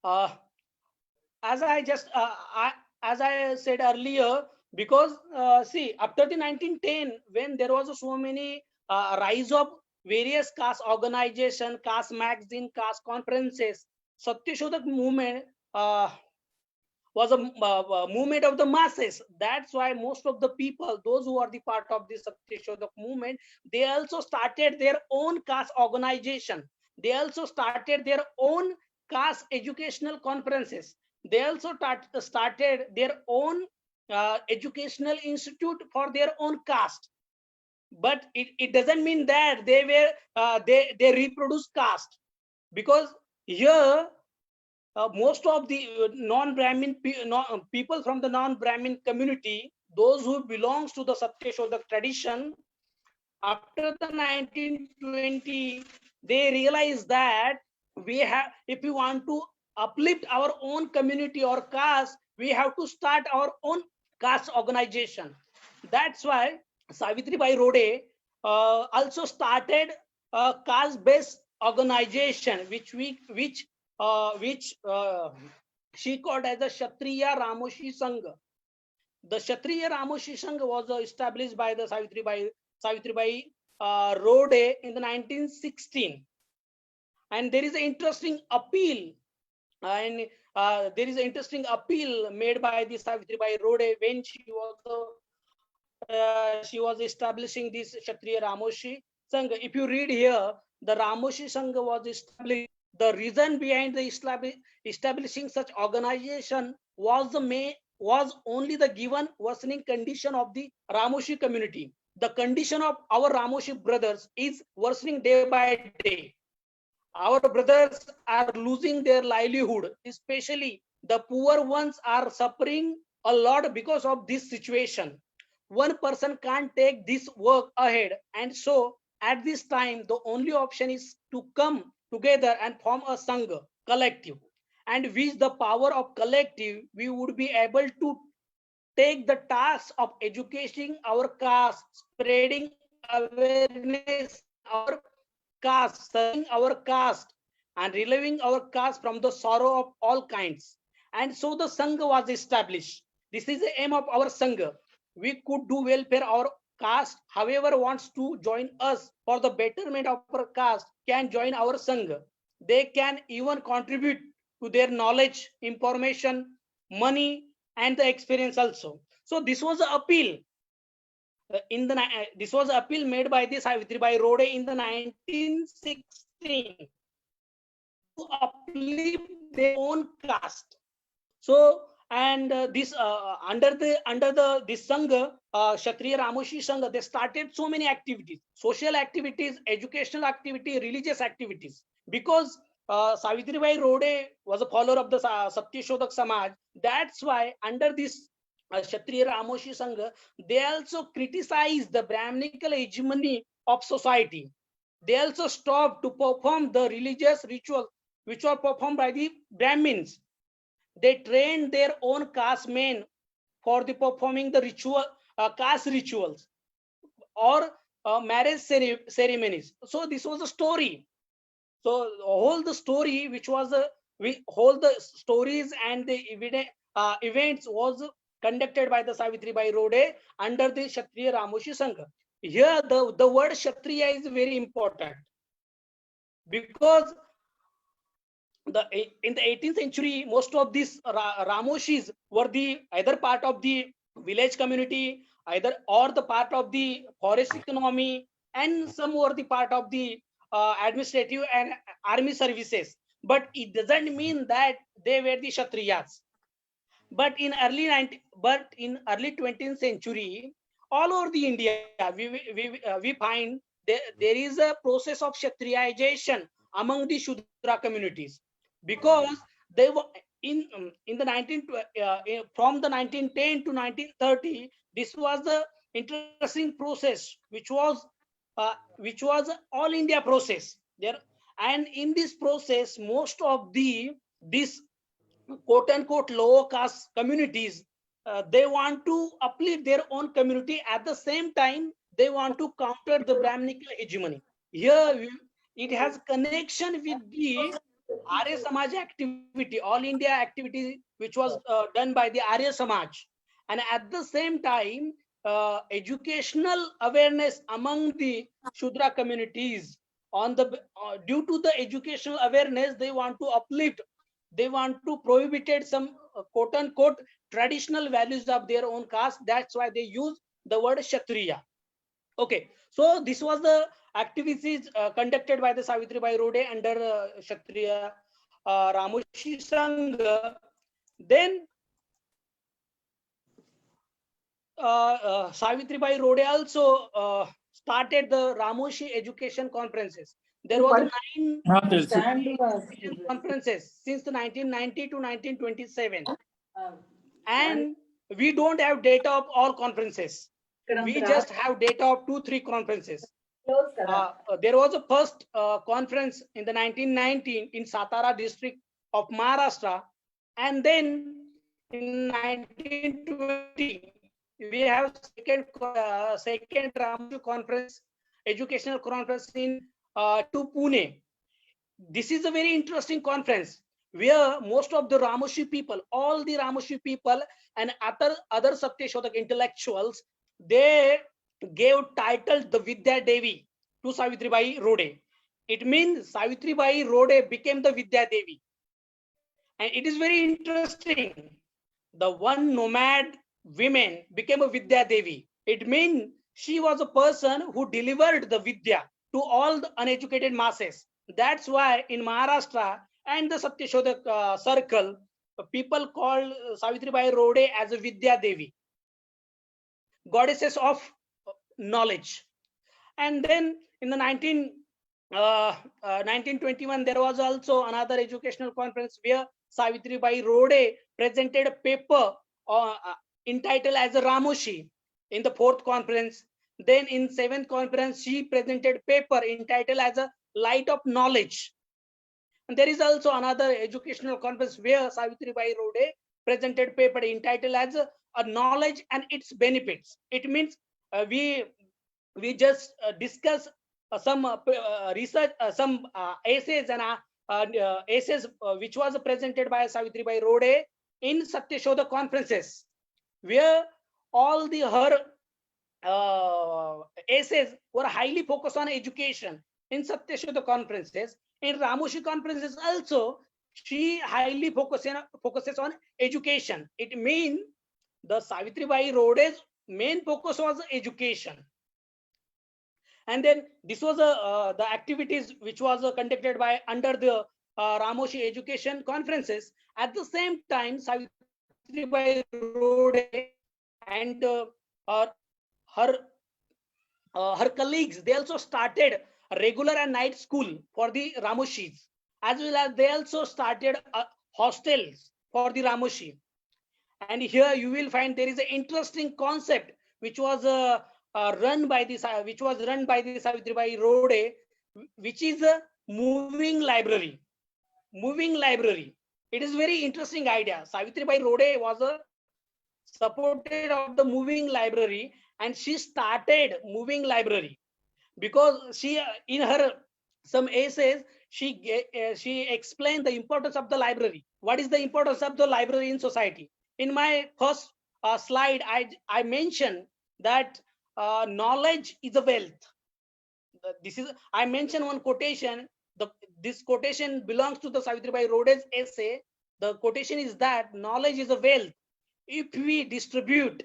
Speaker 3: As I said earlier, because see, after the 1910, when there was so many rise of various caste organization, caste magazine, caste conferences, Satyashodhak movement was a movement of the masses. That's why most of the people, those who are the part of the Satyashodhak movement, they also started their own caste organization. They also started their own caste educational conferences. They also started their own educational institute for their own caste. But it doesn't mean that they were they reproduce caste, because here most of the non-Brahmin people from the non-Brahmin community, those who belongs to the Satyashodhak tradition, after the 1920, they realize that if we want to uplift our own community or caste, we have to start our own caste organization. That's why Savitribai Phule also started a caste-based organization, which she called as the Kshatriya Ramoshi Sangha. The Kshatriya Ramoshi Sangha was established by the Savitribai Phule in the 1916. And there is an interesting appeal, made by the Savitribai Phule when she was establishing this Kshatriya Ramoshi Sangha. If you read here, the Ramoshi Sangha was established. The reason behind the establishing such organization was only the given worsening condition of the Ramoshi community. The condition of our Ramoshi brothers is worsening day by day. Our brothers are losing their livelihood, especially the poor ones are suffering a lot because of this situation. One person can't take this work ahead, and so at this time the only option is to come together and form a sangha, collective, and with the power of collective we would be able to take the task of educating our caste, spreading awareness our caste, serving our caste, and relieving our caste from the sorrow of all kinds. And so the sangha was established. This is the aim of our sangha. We could do welfare our caste. However wants to join us for the betterment of our caste can join our sangha. They can even contribute to their knowledge, information, money, and the experience also. So this was an appeal. This was an appeal made by the Savitribai Phule in the 1916 to uplift their own caste. So, and this under this sangha, Kshatriya Ramoshi Sangha, they started so many activities, social activities, educational activity, religious activities, because Savitribai Phule was a follower of the Satyashodhak Samaj. That's why under this Kshatriya Ramoshi Sangha, they also criticized the Brahminical hegemony of society. They also stopped to perform the religious rituals which were performed by the Brahmins. They trained their own caste men for the performing the caste rituals or marriage ceremonies. So this was a story. So all the story, which was all the stories and the events was conducted by the Savitribai Phule under the Kshatriya Ramoshi Sangha. Here the word Kshatriya is very important, because in the 18th century, most of these Ramoshis were the either part of the village community, either or the part of the forest economy, and some were the part of the administrative and army services. But it doesn't mean that they were the Kshatriyas. But in early 20th century, all over the India, we find there is a process of Kshatriyization among the Shudra communities, because they were in the from the 1910 to 1930. This was the interesting process, which was all India process there. And in this process, most of this quote unquote lower caste communities, they want to uplift their own community. At the same time, they want to counter the Brahminical hegemony. Here it has connection with the Arya Samaj activity, all India activity, which was done by the Arya Samaj. And at the same time, educational awareness among the Shudra communities, on the due to the educational awareness, they want to uplift, they want to prohibit some quote unquote traditional values of their own caste. That's why they use the word Kshatriya. Okay, so this was the activities conducted by the Savitribai Rode under Kshatriya Ramoshi Sangha. Then Savitribai Rode also started the Ramoshi Education Conferences. There was 9 conferences since the 1990 to 1927, and we don't have data of all conferences. We just have data of 2-3 conferences. There was a first conference in the 1919 in Satara district of Maharashtra, and then in 1920 we have second Ramoshi conference, educational conference in to Pune. This is a very interesting conference where most of the Ramoshi people, all the Ramoshi people and other Satyashodak intellectuals, they gave title the Vidya Devi to Savitribai Rode. It means Savitribai Rode became the Vidya Devi. And it is very interesting. The one nomad woman became a Vidya Devi. It means she was a person who delivered the Vidya to all the uneducated masses. That's why in Maharashtra and the Satyashodak circle, people call Savitribai Rode as a Vidya Devi, goddesses of knowledge. And then in the 1921, there was also another educational conference where Savitribai Rode presented a paper entitled as a Ramoshi in the 4th conference. Then in 7th conference, she presented paper entitled as a Light of Knowledge. And there is also another educational conference where Savitribai Rode presented paper entitled as a Knowledge and its Benefits. It means we just discuss some research, some essays and essays which was presented by Savitribai Rode in Satyashodak conferences, where all her essays were highly focused on education. In Satyashodak conferences, in Ramoshi conferences also, she highly focuses on education. It means the Savitribai Rode's main focus was education. And then this was the activities which was conducted by under the Ramoshi education conferences. At the same time, Savitribai Rode and her colleagues, they also started a regular and night school for the Ramoshis, as well as they also started hostels for the Ramoshi. And here you will find there is an interesting concept which was run by the Savitribai Rode, which is a moving library. Moving library. It is very interesting idea. Savitribai Rode was a supporter of the moving library, and she started moving library because she in her some essays she explained the importance of the library. What is the importance of the library in society? In my first slide, I mentioned that knowledge is a wealth. I mentioned one quotation this quotation belongs to the Savitribai Rode's essay. The quotation is that knowledge is a wealth. If we distribute,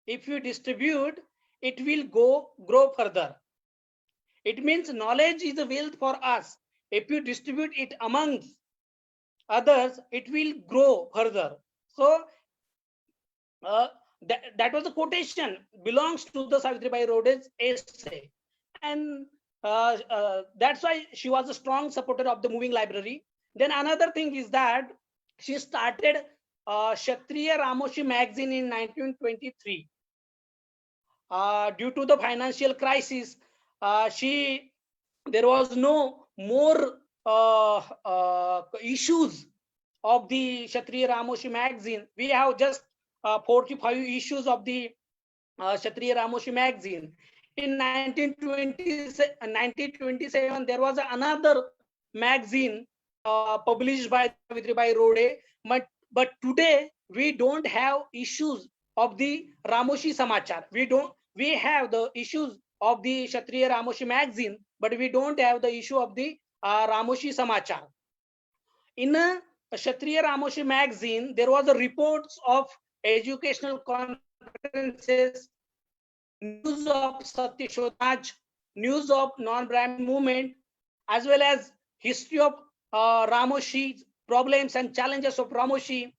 Speaker 3: it will grow further. It means knowledge is a wealth for us. If you distribute it amongst others, it will grow further. So that was a quotation, belongs to the Savitribai Rode's essay. And that's why she was a strong supporter of the moving library. Then another thing is that she started Kshatriya Ramoshi magazine in 1923. Due to the financial crisis, there was no more issues of the Kshatriya Ramoshi magazine. We have just 45 issues of the Kshatriya Ramoshi magazine. In 1927, there was another magazine published by Savitribai Rode, but today we don't have issues of the Ramoshi Samachar. We have the issues of the Kshatriya Ramoshi magazine, but we don't have the issue of the Ramoshi Samachar. In a Kshatriya Ramoshi magazine, there was a reports of educational conferences, news of Satya Shodhaj, news of non-Brahmin movement, as well as history of Ramoshi, problems and challenges of Ramoshi.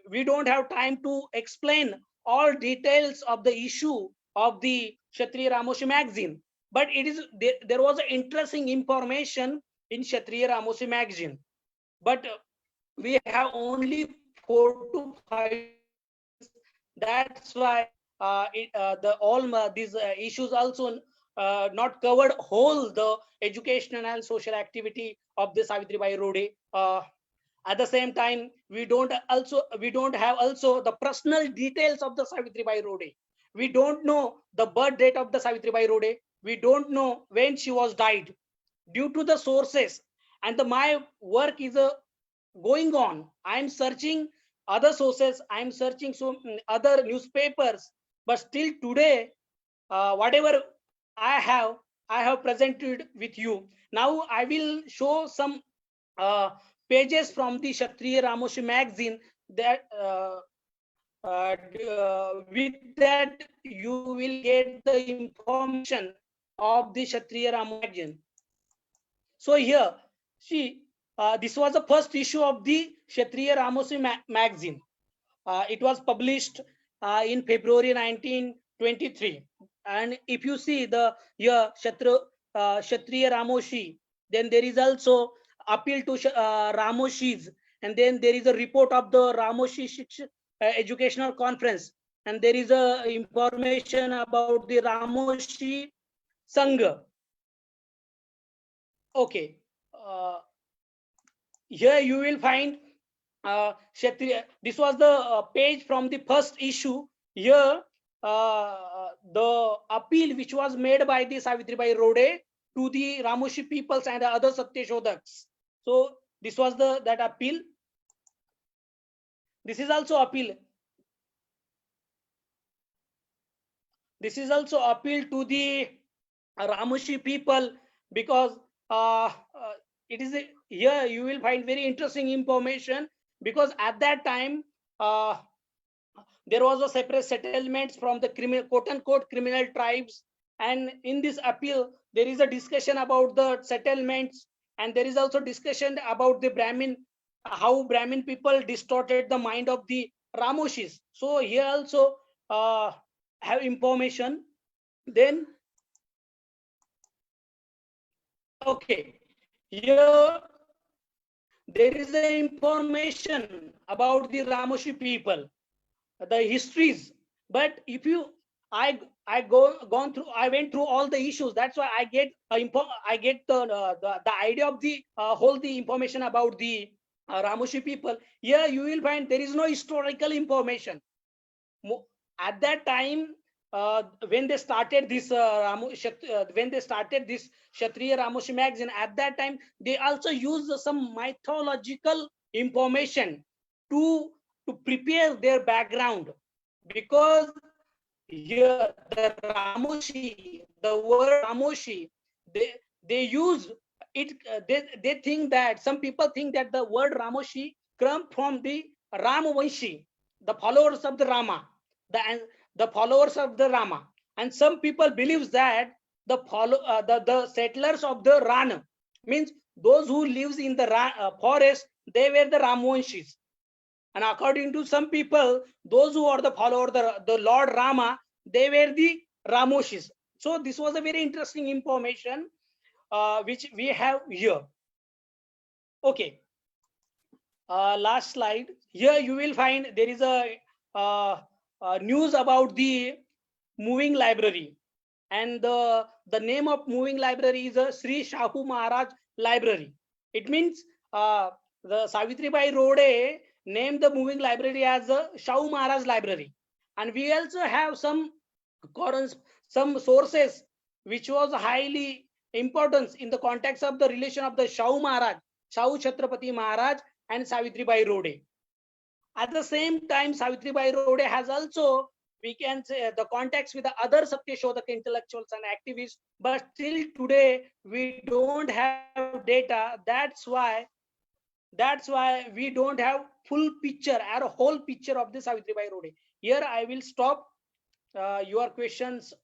Speaker 3: We don't have time to explain all details of the issue of the Kshatriya Ramoshi magazine, but there was interesting information in Kshatriya Ramoshi magazine. But we have only 4 to 5. That's why these issues also not covered whole the educational and social activity of the Savitribai Rode. At the same time, we don't have the personal details of the Savitribai Rode. We don't know the birth date of the Savitribai Rode. We don't know when she was died. Due to the sources, and my work is going on. I am searching other sources. I am searching some other newspapers. But still today, whatever I have presented with you. Now I will show some pages from the Kshatriya Ramoshi magazine that with that you will get the information of the Kshatriya Ramoshi magazine. So here, see, this was the first issue of the Kshatriya Ramoshi magazine. It was published in February 1923. And if you see the here Kshatriya Ramoshi, then there is also appeal to Ramoshis, and then there is a report of the Ramoshi educational conference, and there is a information about the Ramoshi Sangha. Okay, here you will find Kshatriya. This was the page from the first issue. Here the appeal which was made by the Savitribai Rode to the Ramoshi peoples and the other Satya Shodhaks. So this was that appeal. This is also appeal. This is also appeal to the Ramoshi people, because it is here you will find very interesting information, because at that time there was a separate settlements from the criminal, quote-unquote criminal tribes, and in this appeal there is a discussion about the settlements, and there is also discussion about the Brahmin, how Brahmin people distorted the mind of the Ramoshis. So here also have information. Then okay, here there is the information about the Ramoshi people, the histories. But if you I went through all the issues. That's why I get the idea of the whole the information about the Ramoshi people. Here you will find there is no historical information. At that time, when they started this Kshatriya Ramoshi magazine, at that time they also used some mythological information to prepare their background, because here the Ramoshi, the word Ramoshi, they use they think that some people think that the word Ramoshi come from the Ramavanshi, the followers of the Rama, the followers of the Rama, and some people believes that the settlers of the Rana means those who lives in the forest, they were the Ramvanshis. And according to some people, those who are the follower the Lord Rama, they were the Ramoshis. So this was a very interesting information which we have here. Okay. Last slide. Here you will find there is a news about the moving library, and the name of moving library is Sri Shahu Maharaj Library. It means the Savitribai Rode named the moving library as Shahu Maharaj Library, and we also have some sources which was highly important in the context of the relation of the Shahu Maharaj, Shahu Chhatrapati Maharaj, and Savitribai Rode. At the same time, Savitribai Rode has also, we can say, the context with the other Satyashodhaka intellectuals and activists, but till today we don't have data. That's why we don't have full picture or a whole picture of the Savitribai Rode. Here I will stop. Your questions,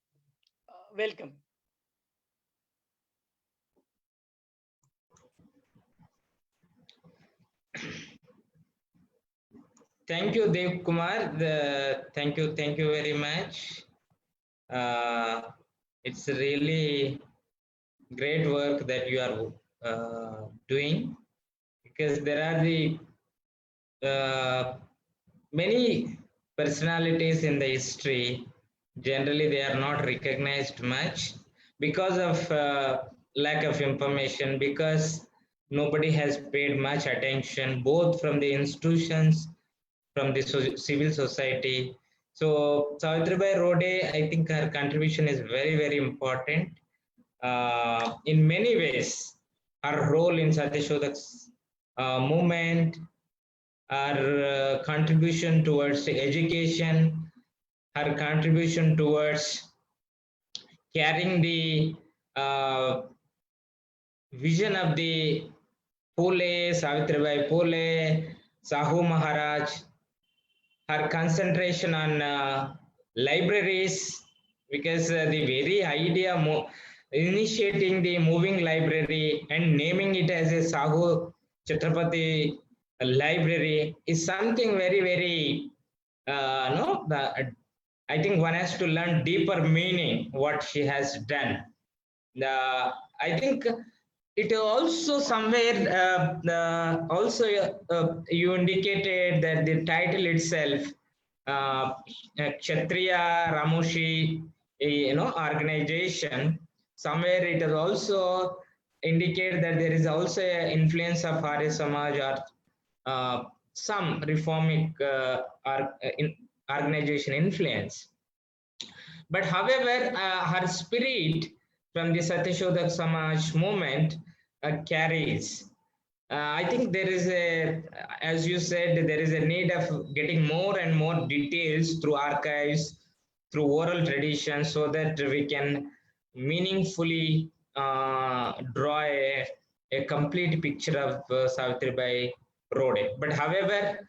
Speaker 3: welcome.
Speaker 2: Thank you, Dev Kumar. Thank you very much. It's really great work that you are doing, because there are the many personalities in the history. Generally, they are not recognized much because of lack of information, because nobody has paid much attention, both from the institutions, from the civil society. So Savitribai Rode, I think her contribution is very, very important. In many ways, her role in Satyashodhaka's movement, her contribution towards education, her contribution towards carrying the vision of the Phule, Savitribai Phule, Shahu Maharaj, her concentration on libraries, because the very idea initiating the moving library and naming it as a Shahu Chhatrapati library is something very, very I think one has to learn deeper meaning what she has done. I think it also somewhere you indicated that the title itself, Kshatriya Ramoshi, organization, somewhere it is also indicate that there is also an influence of Arya Samaj or some reformic organization influence. But however, her spirit from the Satyashodhak Samaj movement carries. I think there is as you said, there is a need of getting more and more details through archives, through oral tradition, so that we can meaningfully draw a complete picture of Savitribai Rode. But however,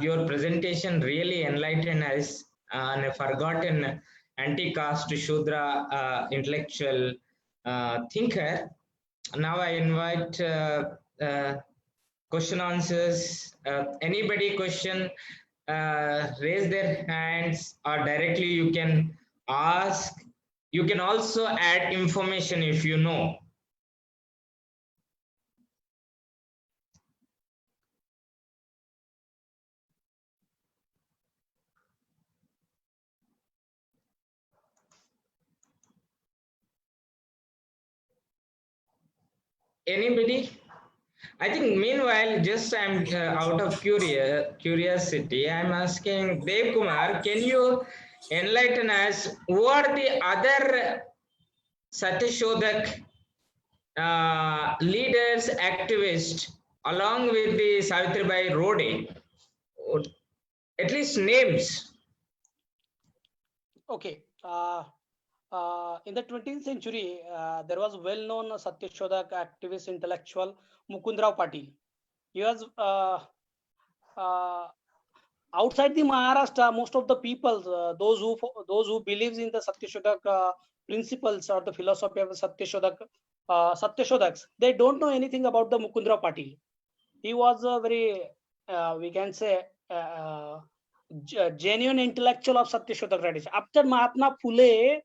Speaker 2: your presentation really enlightened us on a forgotten anti-caste Shudra intellectual thinker. Now I invite question answers. Anybody question, raise their hands, or directly you can ask. You can also add information if you know. Anybody? I think meanwhile, just I'm out of curiosity, I'm asking Dev Kumar, can you enlighten us who are the other Satyashodhak leaders, activists, along with the Savitribai Rode? At least names.
Speaker 3: Okay. in the 20th century, there was well-known Satyashodak activist intellectual Mukundrao Patil. He was outside the Maharashtra. Most of the people, those who believes in the Satyashodak principles or the philosophy of the Satyashodaks, they don't know anything about the Mukundrao Patil. He was a very, we can say, genuine intellectual of Satyashodak tradition. After Mahatma Phule,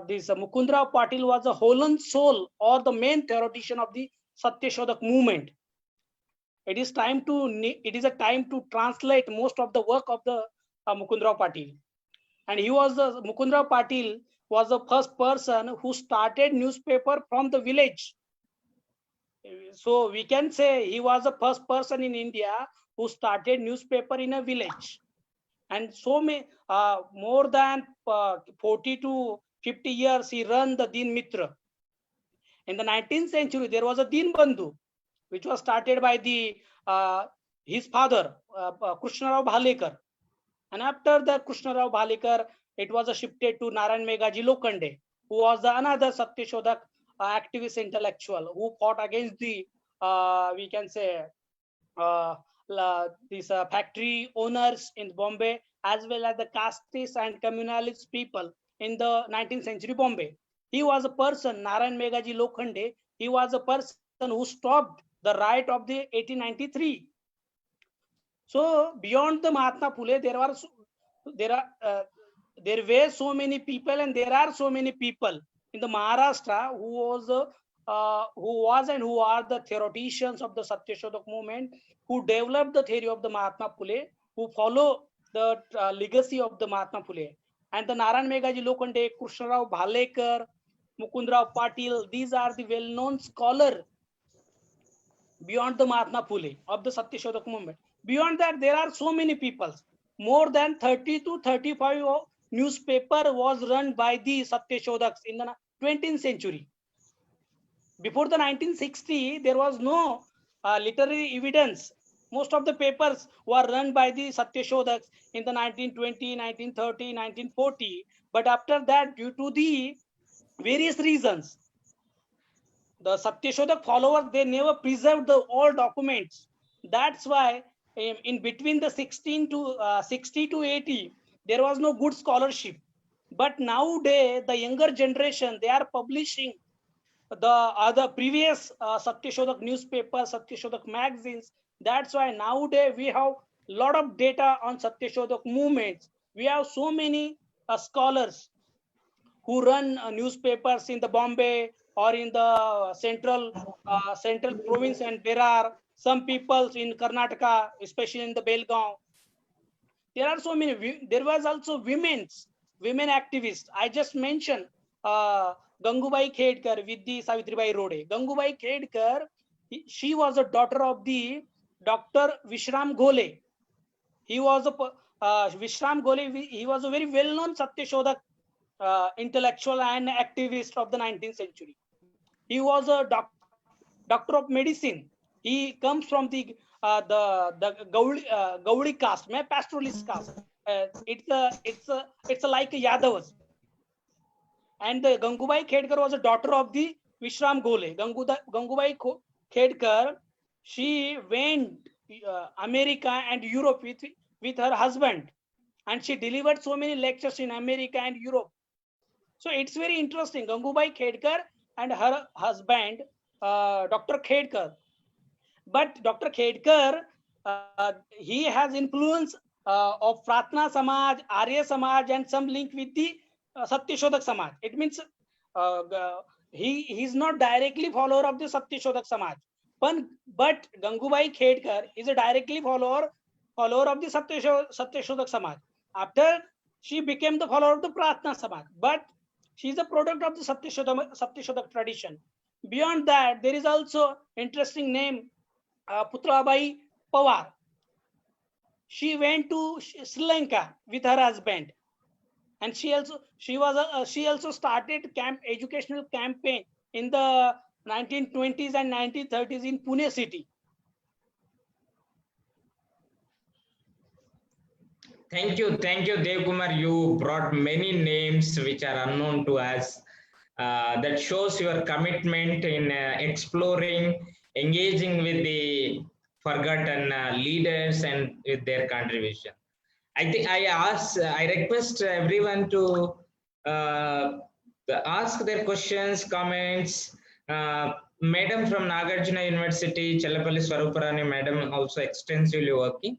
Speaker 3: this Mukundrao Patil was the whole and soul or the main theoretician of the Satyashodak movement. It is a time to translate most of the work of the Mukundrao Patil. And Mukundrao Patil was the first person who started newspaper from the village. So we can say he was the first person in India who started newspaper in a village. And so more than 40 to 50 years he ran the Din Mitra. In the 19th century, there was a Din Bandhu, which was started by his father, Krishnarao Bhalekar. And after the Krishnarao Bhalekar, it was shifted to Narayan Meghaji Lokhande, who was another Satyashodak activist intellectual who fought against the, we can say, these factory owners in Bombay, as well as the casteist and communalist people in the 19th century Bombay. He was a person, Narayan Meghaji Lokhande, he was a person who stopped the riot of the 1893. So beyond the Mahatma Phule, there were so many people, and there are so many people in the Maharashtra who was and who are the theoreticians of the Satyashodak movement, who developed the theory of the Mahatma Phule, who follow the legacy of the Mahatma Phule. And the Narayan Meghaji Lokhande, Krishnarao Bhalekar, Mukundrao Patil, these are the well-known scholars beyond the Mahatma Phule of the Satyashodak movement. Beyond that, there are so many people. More than 30 to 35 newspaper was run by the Satyashodaks in the 20th century. Before the 1960, there was no literary evidence. Most of the papers were run by the Satyashodaks in the 1920, 1930, 1940. But after that, due to the various reasons, the Satyashodak followers, they never preserved the all documents. That's why in between the 60 to 80, there was no good scholarship. But nowadays, the younger generation, they are publishing the other previous Satyashodak newspapers, Satyashodak magazines. That's why nowadays we have a lot of data on Satyashodak movements. We have so many scholars who run newspapers in the Bombay or in the central province, and there are some people in Karnataka, especially in the Belgaum. There are so many. There was also women activists. I just mentioned Gangubai Khedkar with the Savitribai Rode. Gangubai Khedkar, she was a daughter of the Dr. Vishram Ghole. He was a Vishram Ghole. He was a very well-known Satyashodak intellectual and activist of the 19th century. He was a doctor of medicine. He comes from the Gaudi caste, pastoralist caste. It's like a Yadavas. And the Gangubai Khedkar was a daughter of the Vishram Ghole. Gangubai Khedkar, she went America and Europe with her husband, and she delivered so many lectures in America and Europe. So it's very interesting. Gangubai Khedkar and her husband, Dr. Khedkar. But Dr. Khedkar, he has influence of Pratna Samaj, Arya Samaj, and some link with the Satyashodak Samaj. It means he is not directly follower of the Satyashodak Samaj. But Gangubai Khedkar is a directly follower of the Satyashodak Samaj. After she became the follower of the Pratna Samaj, but she is a product of the Satyashodak tradition. Beyond that, there is also interesting name Putrabai Pawar. She went to Sri Lanka with her husband, and she also started educational campaign in the 1920s and 1930s in Pune city.
Speaker 2: Thank you, Dev Kumar. You brought many names which are unknown to us. That shows your commitment in exploring, engaging with the forgotten leaders and with their contribution. I request everyone to uh, ask their questions, comments. Madam from Nagarjuna University, Chellapalli Swaruparani, Madam also extensively working.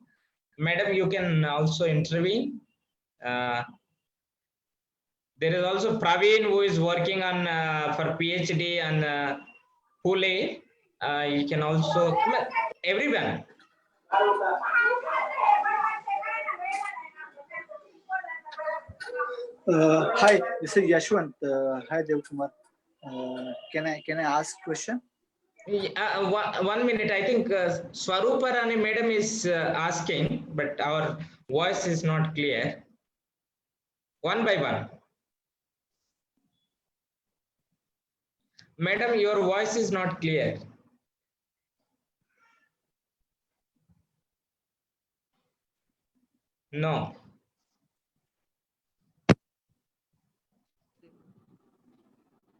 Speaker 2: Madam, you can also intervene. There is also Praveen who is working on for PhD on Pune. You can also, everyone.
Speaker 8: Hi, this is Yashwant. Hi, Dev Kumar. Can I ask question?
Speaker 2: One minute. I think Swaruparani Madam is asking, but our voice is not clear. One by one. Madam, your voice is not clear. No.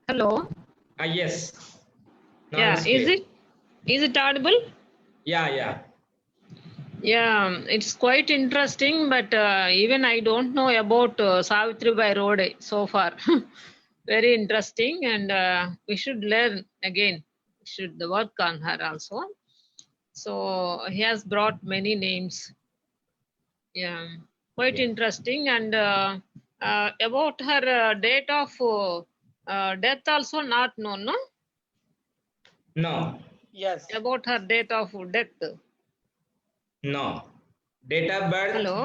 Speaker 9: Hello.
Speaker 2: Yes. Now
Speaker 9: Yeah.
Speaker 2: it's clear.
Speaker 9: Is it audible?
Speaker 2: Yeah.
Speaker 9: Yeah. It's quite interesting, but even I don't know about Savitribai Road so far. Very interesting, and we should learn again. We should work on her also. So he has brought many names. Yeah, quite
Speaker 2: Yeah.
Speaker 9: interesting. And about her date of death also not known, no?
Speaker 2: No.
Speaker 3: Yes.
Speaker 9: About her date of death.
Speaker 2: No. Date of birth.
Speaker 9: Hello.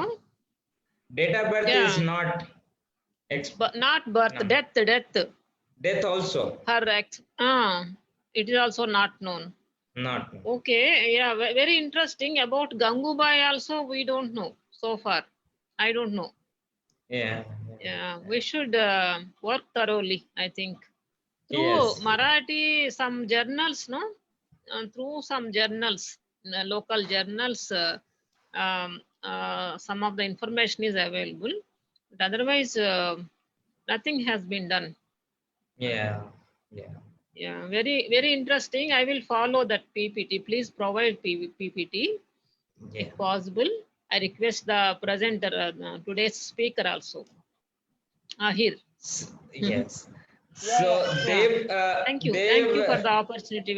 Speaker 2: Date of birth
Speaker 9: Yeah.
Speaker 2: is not.
Speaker 9: But not birth,
Speaker 2: No.
Speaker 9: death.
Speaker 2: Death also
Speaker 9: Her it is also not known.
Speaker 2: not.
Speaker 9: Okay, yeah, very interesting. About Gangubai also we don't know so far. I don't know.
Speaker 2: Yeah.
Speaker 9: Yeah, we should work thoroughly, I think. Through
Speaker 2: Yes.
Speaker 9: Marathi, some journals, no? Through some journals, local journals, some of the information is available. But otherwise, nothing has been done.
Speaker 2: Yeah.
Speaker 9: Yeah, very interesting. I will follow that PPT. Please provide PPT
Speaker 2: Yeah.
Speaker 9: if possible. I request the presenter, today's speaker also. Here.
Speaker 2: Yes.
Speaker 3: Yeah,
Speaker 2: So
Speaker 3: yeah.
Speaker 2: Dev,
Speaker 9: Thank you.
Speaker 2: Dev,
Speaker 9: Thank you for the opportunity.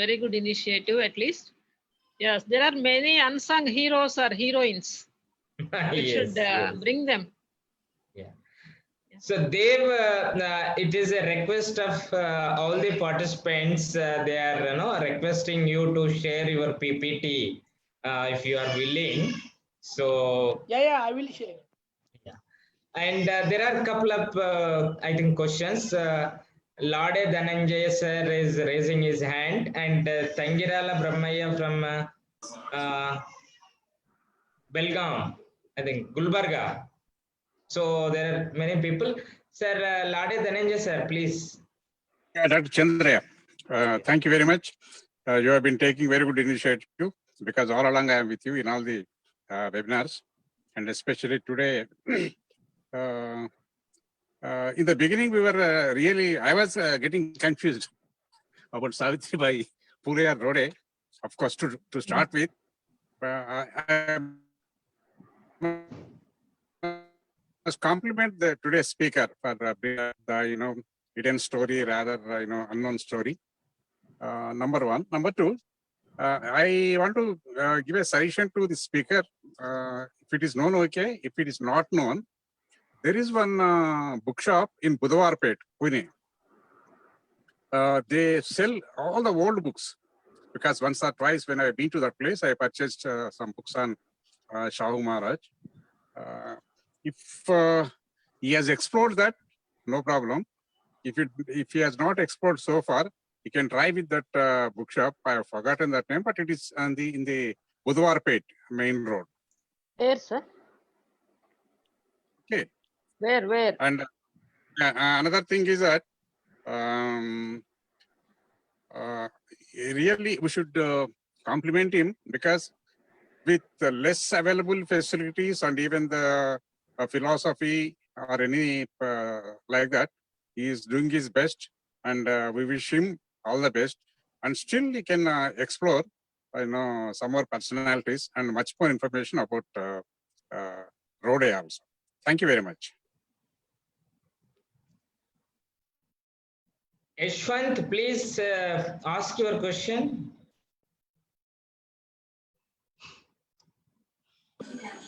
Speaker 9: Very good initiative at least. Yes, there are many unsung heroes or heroines. We should bring them.
Speaker 2: So Dev, it is a request of all the participants. They are requesting you to share your PPT if you are willing. So
Speaker 3: Yeah, I will share.
Speaker 2: and there are a couple of I think questions. Lade Dhananjay sir is raising his hand, and Tangirala Brahmaya from Belgaum, I think Gulbarga. So there are many people. Sir, Lade Dhananjay sir, please.
Speaker 7: Yeah, Dr. Chandra, thank you very much. You have been taking very good initiative because all along I am with you in all the webinars, and especially today. In the beginning, we were I was getting confused about Savitribai Phule Rode. Of course, to start with, I must compliment the today's speaker for the hidden story, rather unknown story. Number one. Number two, I want to give a suggestion to the speaker. If it is known, okay. If it is not known, there is one bookshop in Budhavarpet, Pune. They sell all the old books because once or twice when I've been to that place, I purchased some books on Shahu Maharaj. If he has explored that, no problem. If he has not explored so far, he can try with that bookshop. I have forgotten that name, but it is in the Budhavarpet main road.
Speaker 9: Where, sir?
Speaker 7: Okay.
Speaker 9: Where?
Speaker 7: And another thing is that really we should compliment him because with less available facilities and even the philosophy or any like that, he is doing his best, and we wish him all the best. And still he can explore, some more personalities and much more information about Rode also. Thank you very much.
Speaker 2: Yashwant, please ask your question.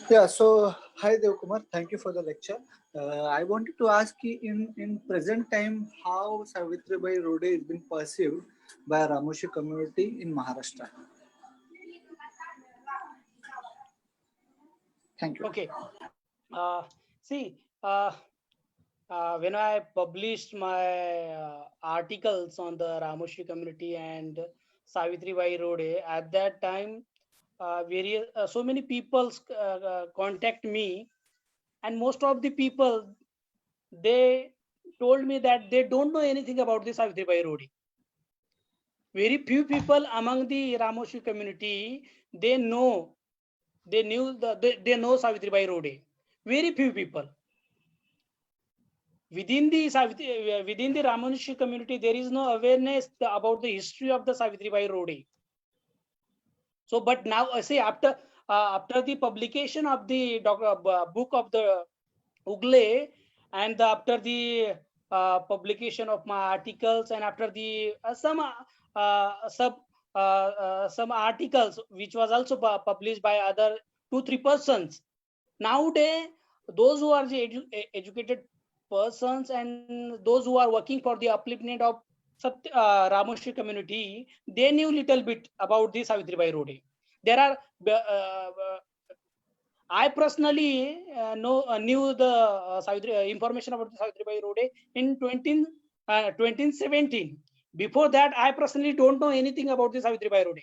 Speaker 8: Yeah, so hi Devkumar, thank you for the lecture. I wanted to ask you in present time how Savitribai Rode is being perceived by Ramoshi community in Maharashtra. Thank you.
Speaker 3: Okay. When I published my articles on the Ramoshi community and Savitribai Rode, at that time, so many people contact me, and most of the people, they told me that they don't know anything about the Savitribai Rode. Very few people among the Ramoshi community, they know Savitribai Rode. Very few people. Within the Ramoshi community, there is no awareness about the history of the Savitribai Rode. So, but now, after the publication of the book of the Ugle, and after the publication of my articles, and after the some articles which was also published by other 2-3 persons, nowadays those who are the educated persons and those who are working for the upliftment of Ramoshi community, they knew little bit about the Savitribai Rode. There are I personally knew the information about the Savitribai Rode in 2017. Before that, I personally don't know anything about the Savitribai Rode,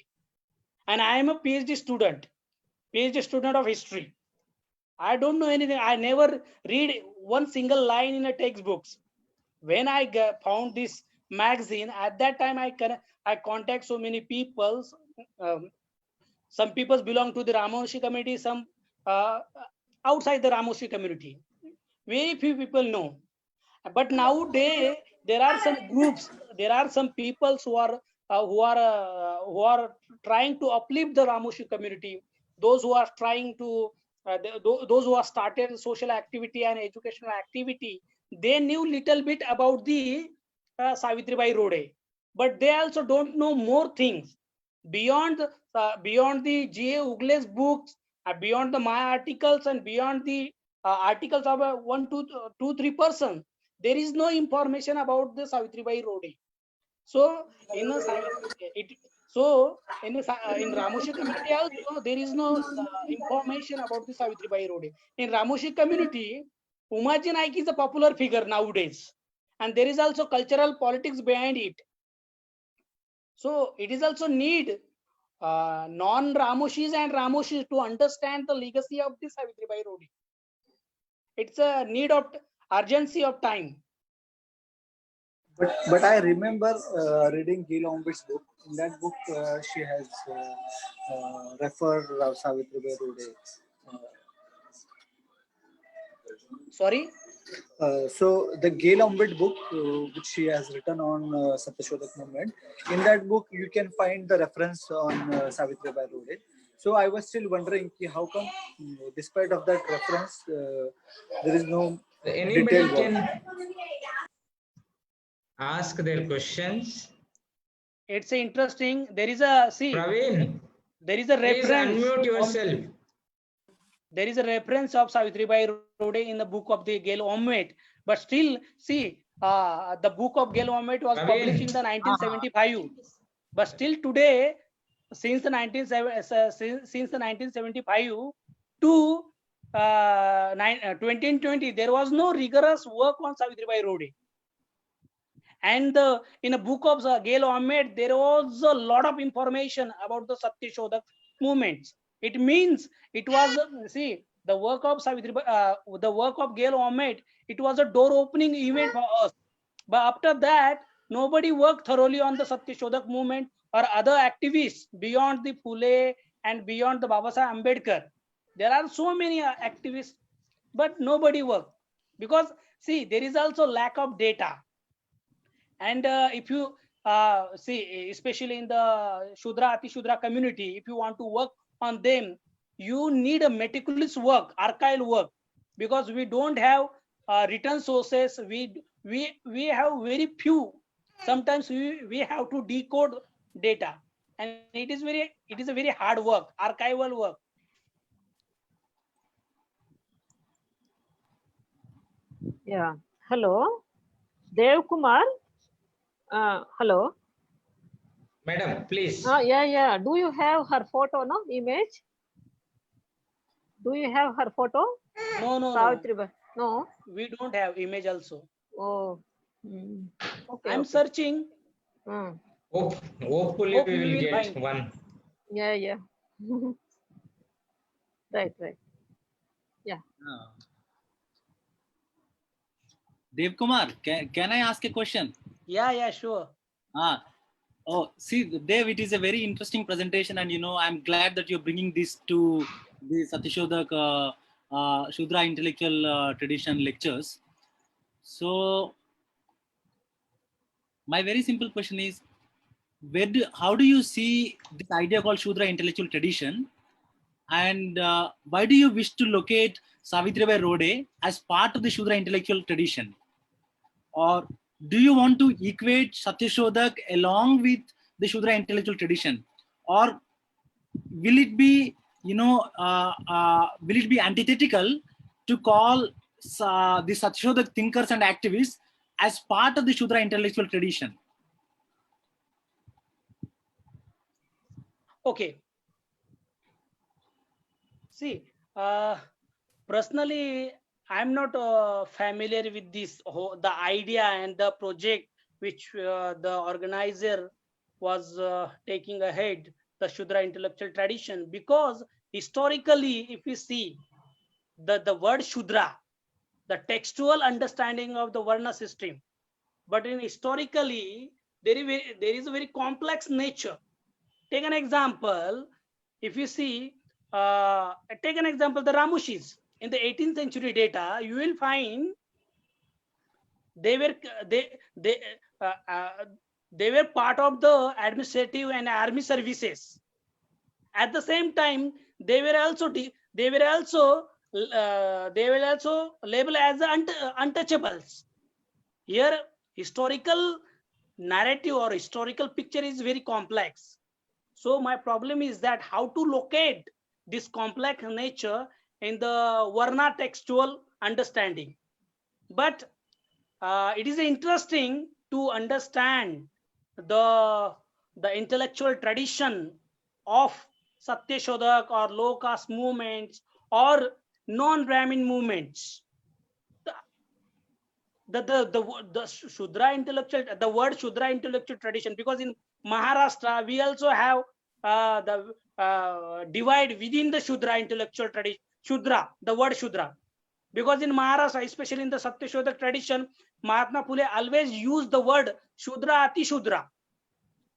Speaker 3: and I am a PhD student of history. I don't know anything. I never read one single line in a textbooks. When I found this magazine, at that time I contact so many people. Some people belong to the Ramoshi community, some outside the Ramoshi community. Very few people know. But nowadays there are some groups, there are some people who are trying to uplift the Ramoshi community. Those who are trying to those who have started social activity and educational activity, they knew little bit about the Savitribai Rode, but they also don't know more things beyond the G.A. Ugle's books, beyond my articles, and beyond the articles of 1, 2, 3 persons. There is no information about the Savitribai Rode. So in Ramoshi community also there is no information about the Savitribai Rode. In Ramoshi community, Umaji Naik is a popular figure nowadays, and there is also cultural politics behind it. So it is also need non-Ramoshis and Ramoshis to understand the legacy of the Savitribai Rode. It's a need of urgency of time.
Speaker 8: But I remember reading Gail Ombit's book. In that book, she has referred Savitribai Rode.
Speaker 3: Sorry?
Speaker 8: So the Gail Ombit book, which she has written on Satyashodak movement, in that book you can find the reference on Savitribai Rode. So I was still wondering how come, despite of that reference, there is no
Speaker 2: Anybody can ask their questions.
Speaker 3: It's interesting. There is a
Speaker 2: Praveen,
Speaker 3: there is a reference.
Speaker 2: Please unmute yourself.
Speaker 3: There is a reference of Savitribai Rode in the book of the Gail Ombit, but still, the book of Gail Ombit was published in the 1975. But still today, since the 1975 to 2020, there was no rigorous work on Savitribai Rode. And in a book of Gail Ombit, there was a lot of information about the Satyashodak movements. It means it was the work of Savitribai, the work of Gail Ombit. It was a door-opening event for us. But after that, nobody worked thoroughly on the Satyashodak movement or other activists beyond the Phule and beyond the Babasaheb Ambedkar, there are so many activists, but nobody work because see, there is also lack of data. And if you see, especially in the Shudra, Ati Shudra community, if you want to work on them, you need a meticulous work, archival work, because we don't have written sources. We have very few. Sometimes we have to decode data, and it is a very hard work, archival work.
Speaker 9: Yeah. Hello, Dev Kumar. Hello.
Speaker 2: Madam, please.
Speaker 9: Yeah. Do you have her photo, no image? Do you have her photo?
Speaker 3: No.
Speaker 9: Savitribai. No.
Speaker 3: We don't have image also.
Speaker 9: Oh. Okay.
Speaker 3: I'm
Speaker 9: okay.
Speaker 3: searching.
Speaker 2: Hopefully
Speaker 3: Hope
Speaker 2: we
Speaker 3: we
Speaker 2: will
Speaker 3: will
Speaker 2: get
Speaker 3: find.
Speaker 2: one.
Speaker 9: Yeah. Right. Yeah.
Speaker 1: Dev Kumar, can I ask a question?
Speaker 3: Yeah, sure.
Speaker 1: Oh, see, Dev, it is a very interesting presentation, and I'm glad that you're bringing this to the Satyashodak Shudra Intellectual Tradition lectures. So, my very simple question is, how do you see this idea called Shudra Intellectual Tradition, and why do you wish to locate Savitribai Rode as part of the Shudra Intellectual Tradition? Or do you want to equate Satyashodak along with the Shudra Intellectual Tradition? Or will it be, will it be antithetical to call the Satyashodak thinkers and activists as part of the Shudra Intellectual Tradition?
Speaker 3: Okay. See, personally, I'm not familiar with this the idea and the project which the organizer was taking ahead, the Shudra Intellectual Tradition, because historically, if you see the word Shudra, the textual understanding of the Varna system, but in historically there is a very complex nature. Take an example. If you see, take an example, the Ramushis in the 18th century data, you will find they were part of the administrative and army services. At the same time, they were also labeled as untouchables. Here, historical narrative or historical picture is very complex. So my problem is that how to locate this complex nature in the Varna textual understanding. But it is interesting to understand the intellectual tradition of Satyashodak or low caste movements or non-Brahmin movements. The Shudra intellectual, the word Shudra intellectual tradition, because in Maharashtra we also have the divide within the Shudra intellectual tradition. Shudra, the word Shudra, because in Maharashtra, especially in the Satyashodak tradition, Mahatma Phule always used the word Shudra, Ati Shudra.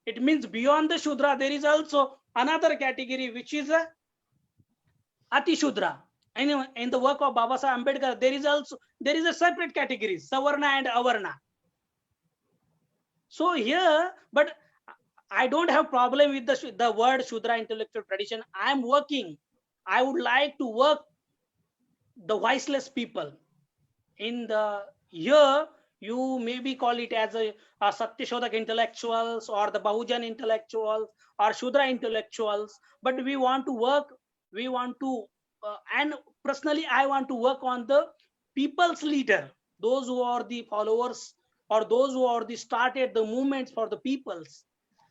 Speaker 3: It means beyond the Shudra there is also another category which is Ati Shudra. In the work of Babasaheb Ambedkar, there is a separate category, Savarna and Avarna. So here, but I don't have problem with the word Shudra intellectual tradition. I am working. I would like to work the voiceless people. In the here, you maybe call it as a Satyashodak intellectuals or the Bahujan intellectuals or Shudra intellectuals, but we want to work. We want to and personally I want to work on the people's leader, those who are the followers or those who are the started the movements for the peoples.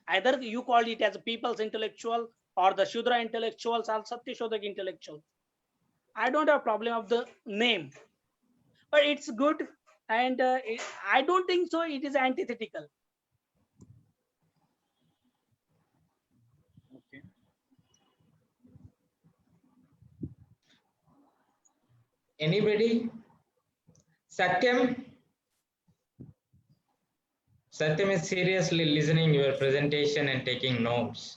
Speaker 3: Either you call it as a people's intellectual or the Shudra intellectuals or Satyashodak intellectual. I don't have problem of the name, but it's good, and I don't think so it is antithetical.
Speaker 1: Okay.
Speaker 2: Anybody? Satyam? Satyam is seriously listening your presentation and taking notes.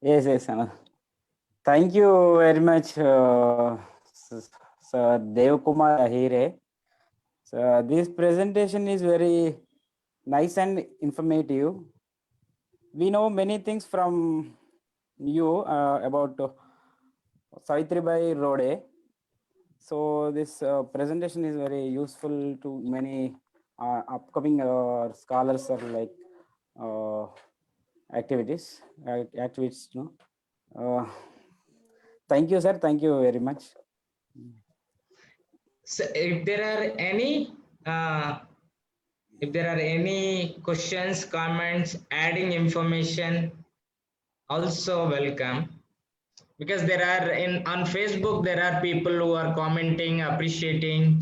Speaker 6: Yes. Thank you very much, Sir Devkumar Ahire. So this presentation is very nice and informative. We know many things from you about Savitribai Rode. So this presentation is very useful to many upcoming scholars or like activities. Thank you, sir. Thank you very much.
Speaker 2: So if there are any questions, comments, adding information, also welcome. Because there are on Facebook, there are people who are commenting, appreciating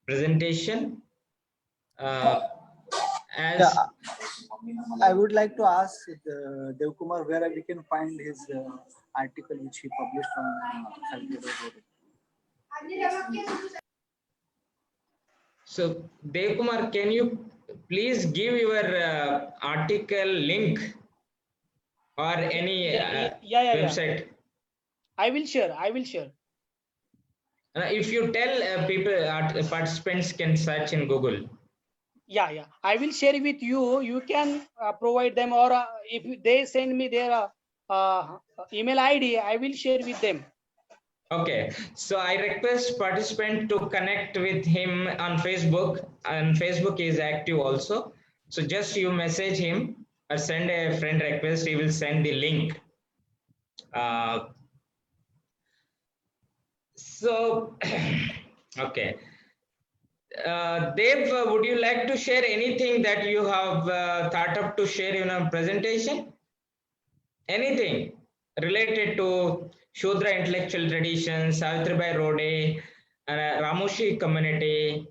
Speaker 2: presentation.
Speaker 8: I would like to ask Devkumar where we can find his article which he published on Savitribai Rode.
Speaker 2: So Devkumar, can you please give your article link or any website?
Speaker 3: I will share.
Speaker 2: If you tell people, participants can search in Google.
Speaker 3: Yeah. I will share with you. You can provide them, or if they send me their email ID, I will share with them.
Speaker 2: Okay, so I request participant to connect with him on Facebook, and Facebook is active also. So just you message him or send a friend request, he will send the link. Okay. Dev, would you like to share anything that you have thought of to share in a presentation? Anything related to Shudra intellectual traditions, Savitribai Rode, Ramoshi community?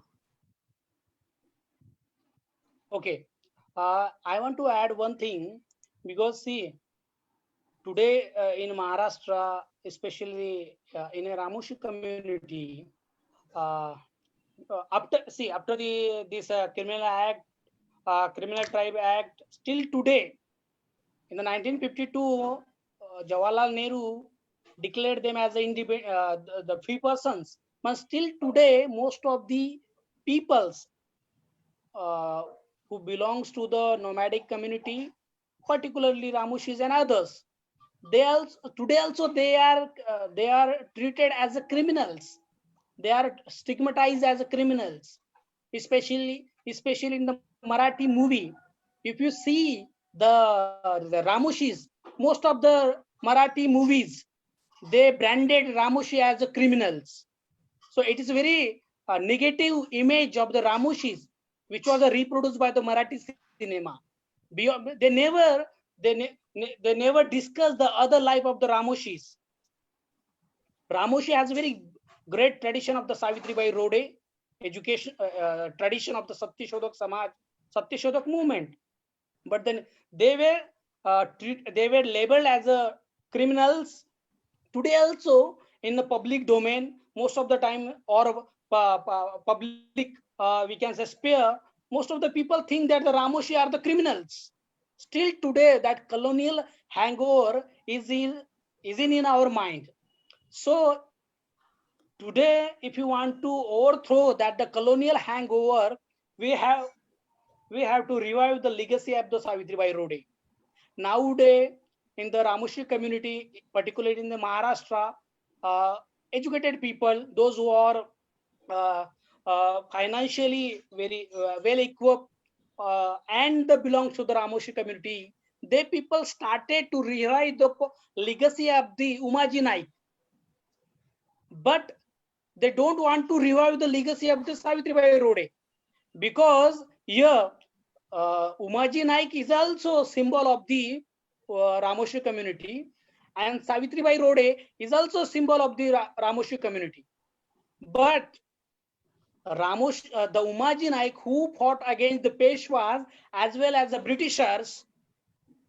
Speaker 3: Okay. I want to add one thing, because see, today in Maharashtra, especially in a Ramoshi community, after this Criminal Tribe Act, still today, in the 1952, Jawaharlal Nehru declared them as the free persons. But still today, most of the peoples who belongs to the nomadic community, particularly Ramushis and others, they are treated as criminals. They are stigmatized as criminals, especially in the Marathi movie. If you see the Ramushis, most of the Marathi movies, they branded Ramushi as criminals. So it is a very negative image of the Ramushis, which was reproduced by the Marathi cinema. They never discuss the other life of the Ramushis. Ramoshi has a very great tradition of the Savitribai Rode education, tradition of the Satyashodhak Samaj, Satyashodhak movement. But then they were labeled as criminals. Today also in the public domain, most of the time, or public, we can say sphere, most of the people think that the Ramoshi are the criminals. Still today, that colonial hangover is in our mind. So today, if you want to overthrow the colonial hangover, we have to revive the legacy of the Savitribai Rode. Nowadays, in the Ramoshi community, particularly in the Maharashtra, educated people, those who are financially very well equipped and belongs to the Ramoshi community, they people started to rewrite the legacy of the Umaji Naik. But they don't want to revive the legacy of the Savitribai Rode, because here Umaji Naik is also a symbol of the Ramoshi community, and Savitribai Rode is also a symbol of the Ramoshi community. But the Umaji Naik, who fought against the Peshwas as well as the Britishers,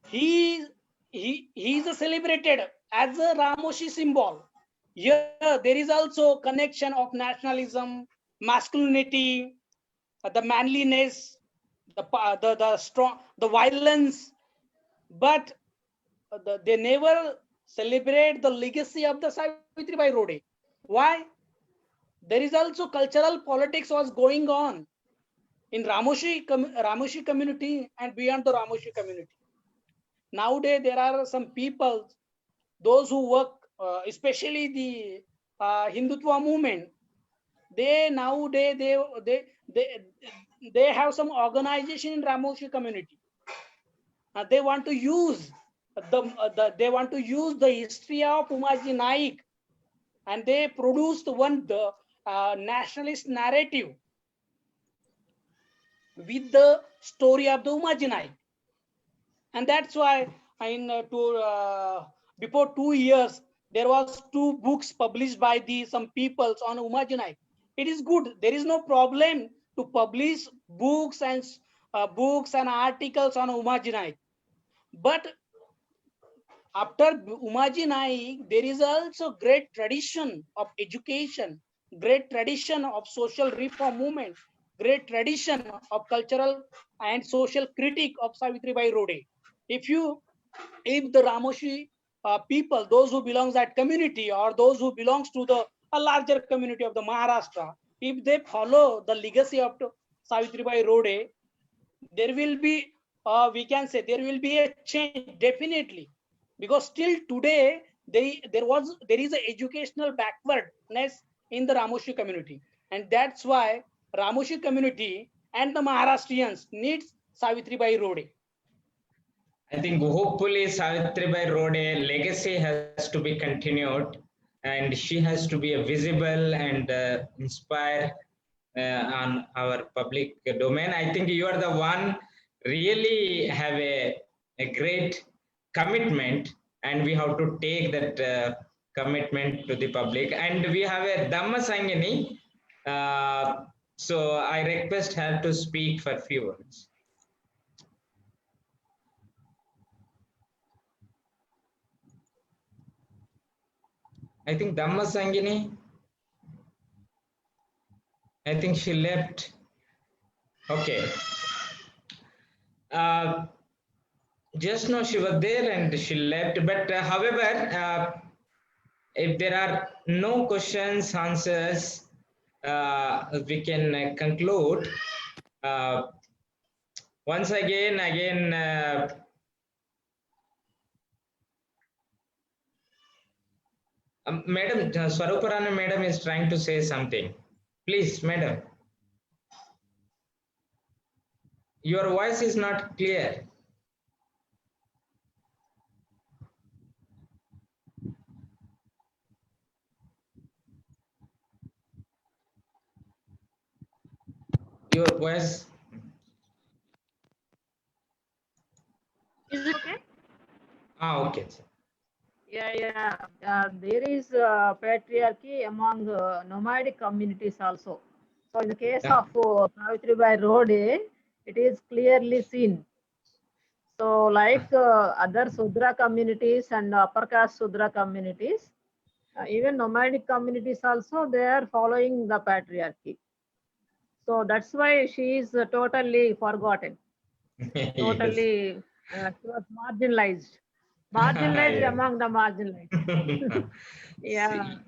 Speaker 3: he is celebrated as a Ramoshi symbol. Here there is also connection of nationalism, masculinity, the manliness, the strong, the violence. But they never celebrate the legacy of the Savitribai Rode. Why? There is also cultural politics was going on in Ramoshi community and beyond the Ramoshi community. Nowadays, there are some people, those who work, especially the Hindutva movement. They nowadays they have some organization in Ramoshi community. They want to use they want to use the history of Umaji Naik, and they produced one nationalist narrative with the story of the Umaji Naik. And that's why before 2 years, there was 2 books published by some peoples on Umaji Naik. It is good. There is no problem to publish books and articles on Umaji Naik. But after Umaji Naik, there is also great tradition of education, great tradition of social reform movement, great tradition of cultural and social critique of Savitribai Rode. If the Ramoshi people, those who belongs that community or those who belongs to a larger community of the Maharashtra, if they follow the legacy of Savitribai Rode, there will be, we can say, there will be a change definitely, because still today there is an educational backwardness in the Ramoshi community, and that's why Ramoshi community and the Maharashtrians needs Savitribai Rode.
Speaker 2: I think hopefully Savitribai Rode legacy has to be continued, and she has to be visible and inspire on our public domain. I think you are the one really have a great commitment, and we have to take that commitment to the public. And we have a Dhamma Sangini, so I request her to speak for a few words. I think Dhamma Sangini, I think she left. Okay. Just now she was there and she left. But however, if there are no questions, answers, we can conclude. Once again, Madam Swaruparana Madam is trying to say something. Please, Madam. Your voice is not clear. Your voice.
Speaker 9: Is it okay?
Speaker 2: Okay.
Speaker 9: Yeah. There is patriarchy among nomadic communities also. So in the case of Savitribai Rode, it is clearly seen. So like other Sudra communities and upper caste Sudra communities, even nomadic communities also, they are following the patriarchy. So that's why she is totally forgotten. Totally, she was marginalized. Marginalized among the marginalized. Yeah,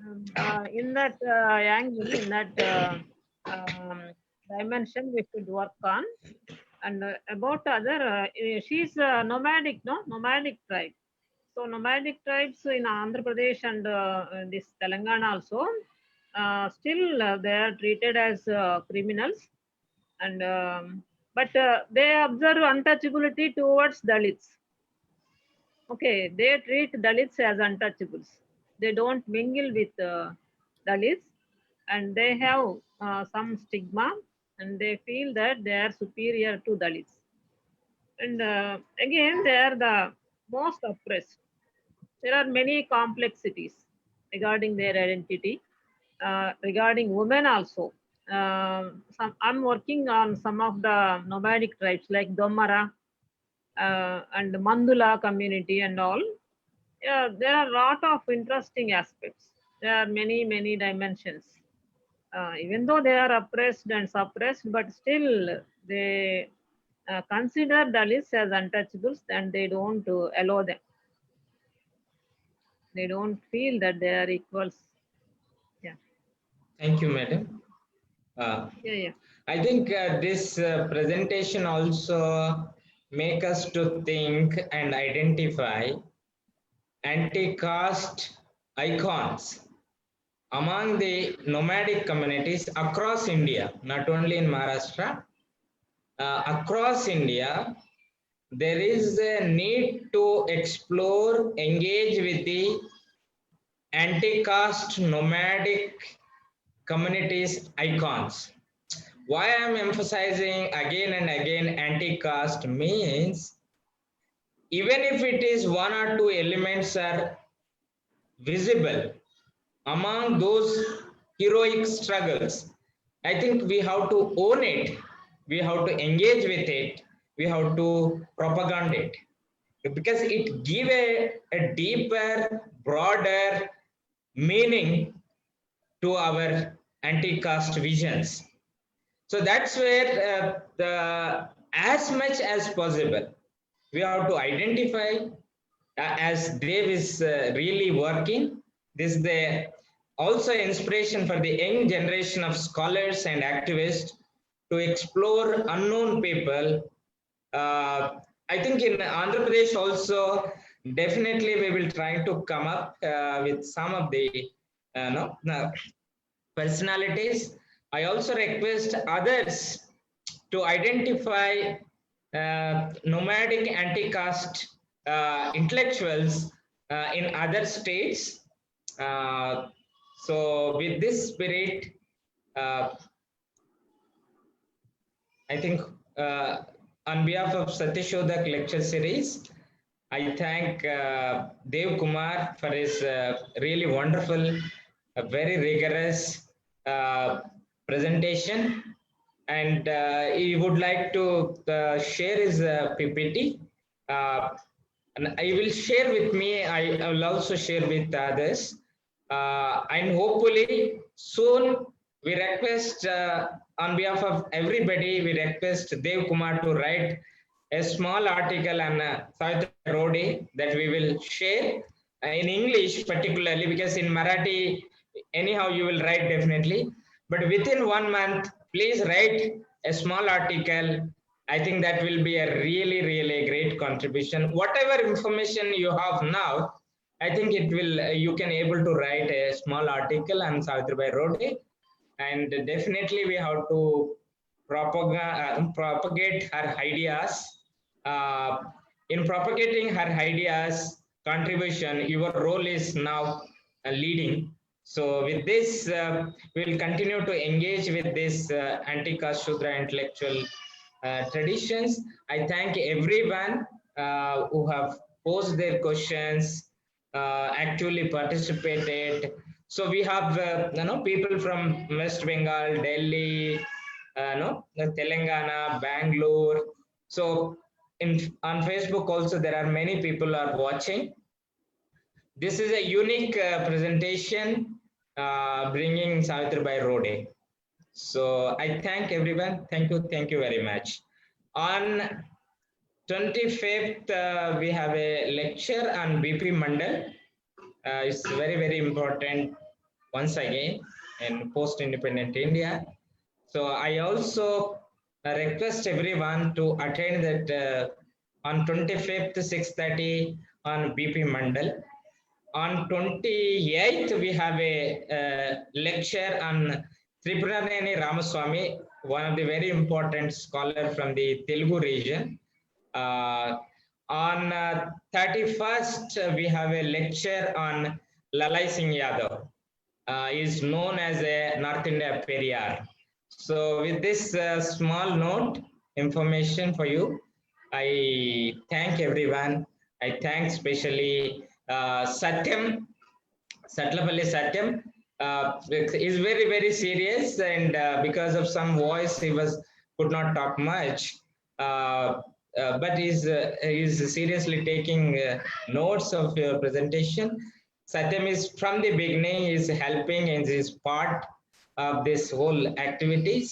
Speaker 9: in that angle, in that dimension, we should work on. And about other, she's nomadic, no? Nomadic tribe. So nomadic tribes in Andhra Pradesh and this Telangana also, still they are treated as criminals, and but they observe untouchability towards Dalits. Okay, they treat Dalits as untouchables. They don't mingle with Dalits, and they have some stigma, and they feel that they are superior to Dalits. And again, they are the most oppressed. There are many complexities regarding their identity, regarding women also. I'm working on some of the nomadic tribes like Domara and Mandula community and all. Yeah, there are a lot of interesting aspects. There are many dimensions. Even though they are oppressed and suppressed, but still they consider Dalits as untouchables, and they don't allow them. They don't feel that they are equals. Yeah.
Speaker 2: Thank you, madam.
Speaker 9: Yeah.
Speaker 2: I think this presentation also make us to think and identify anti-caste icons among the nomadic communities across India, not only in Maharashtra, across India. There is a need to explore, engage with the anti-caste nomadic communities icons. Why I'm emphasizing again and again anti-caste means even if it is one or two elements are visible among those heroic struggles, I think we have to own it, we have to engage with it, we have to propagate it, because it gives a deeper, broader meaning to our anti-caste visions. So that's where as much as possible, we have to identify, as Dave is really working, this is the also inspiration for the young generation of scholars and activists to explore unknown people. I think in Andhra Pradesh also, definitely we will try to come up with some of the personalities. I also request others to identify nomadic anti-caste intellectuals in other states. So with this spirit, I think on behalf of Satyashodak lecture series, I thank Dev Kumar for his really wonderful, very rigorous presentation, and he would like to share his PPT. And I will share with me, I will also share with others. And hopefully soon we request, on behalf of everybody, we request Dev Kumar to write a small article on Savitri Rode that we will share in English particularly, because in Marathi, anyhow you will write definitely. But within 1 month, please write a small article. I think that will be a really, really great contribution. Whatever information you have now, I think it will, you can able to write a small article on Savitribai Rode, and definitely we have to propagate her ideas. In propagating her ideas, contribution, your role is now leading. So with this, we will continue to engage with this anti-caste Shudra intellectual traditions. I thank everyone who have posed their questions, actually participated. So we have people from West Bengal, Delhi, Telangana, Bangalore. So on Facebook also there are many people are watching. This is a unique presentation bringing Savitribai Rode. So I thank everyone. Thank you very much. On 25th, we have a lecture on BP Mandal. It's very, very important once again in post-independent India. So I also request everyone to attend that on 25th, 6:30 on BP Mandal. On 28th, we have a lecture on Tripuraneni Ramaswamy, one of the very important scholar from the Telugu region. On 31st, we have a lecture on Lalai Singh Yadav, is known as a North India Periyar. So with this small note, information for you, I thank everyone. I thank especially Satyam, Satlapalli Satyam, is very, very serious, and because of some voice, he could not talk much. But he's seriously taking notes of your presentation. Satyam is from the beginning is helping and is part of this whole activities.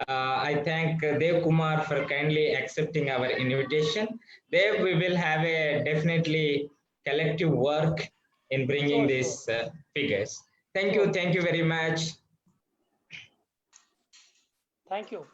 Speaker 2: I thank Dev Kumar for kindly accepting our invitation. Dev, we will have a definitely collective work in bringing
Speaker 3: Sure,
Speaker 2: these figures. Thank you very much.
Speaker 3: Thank you.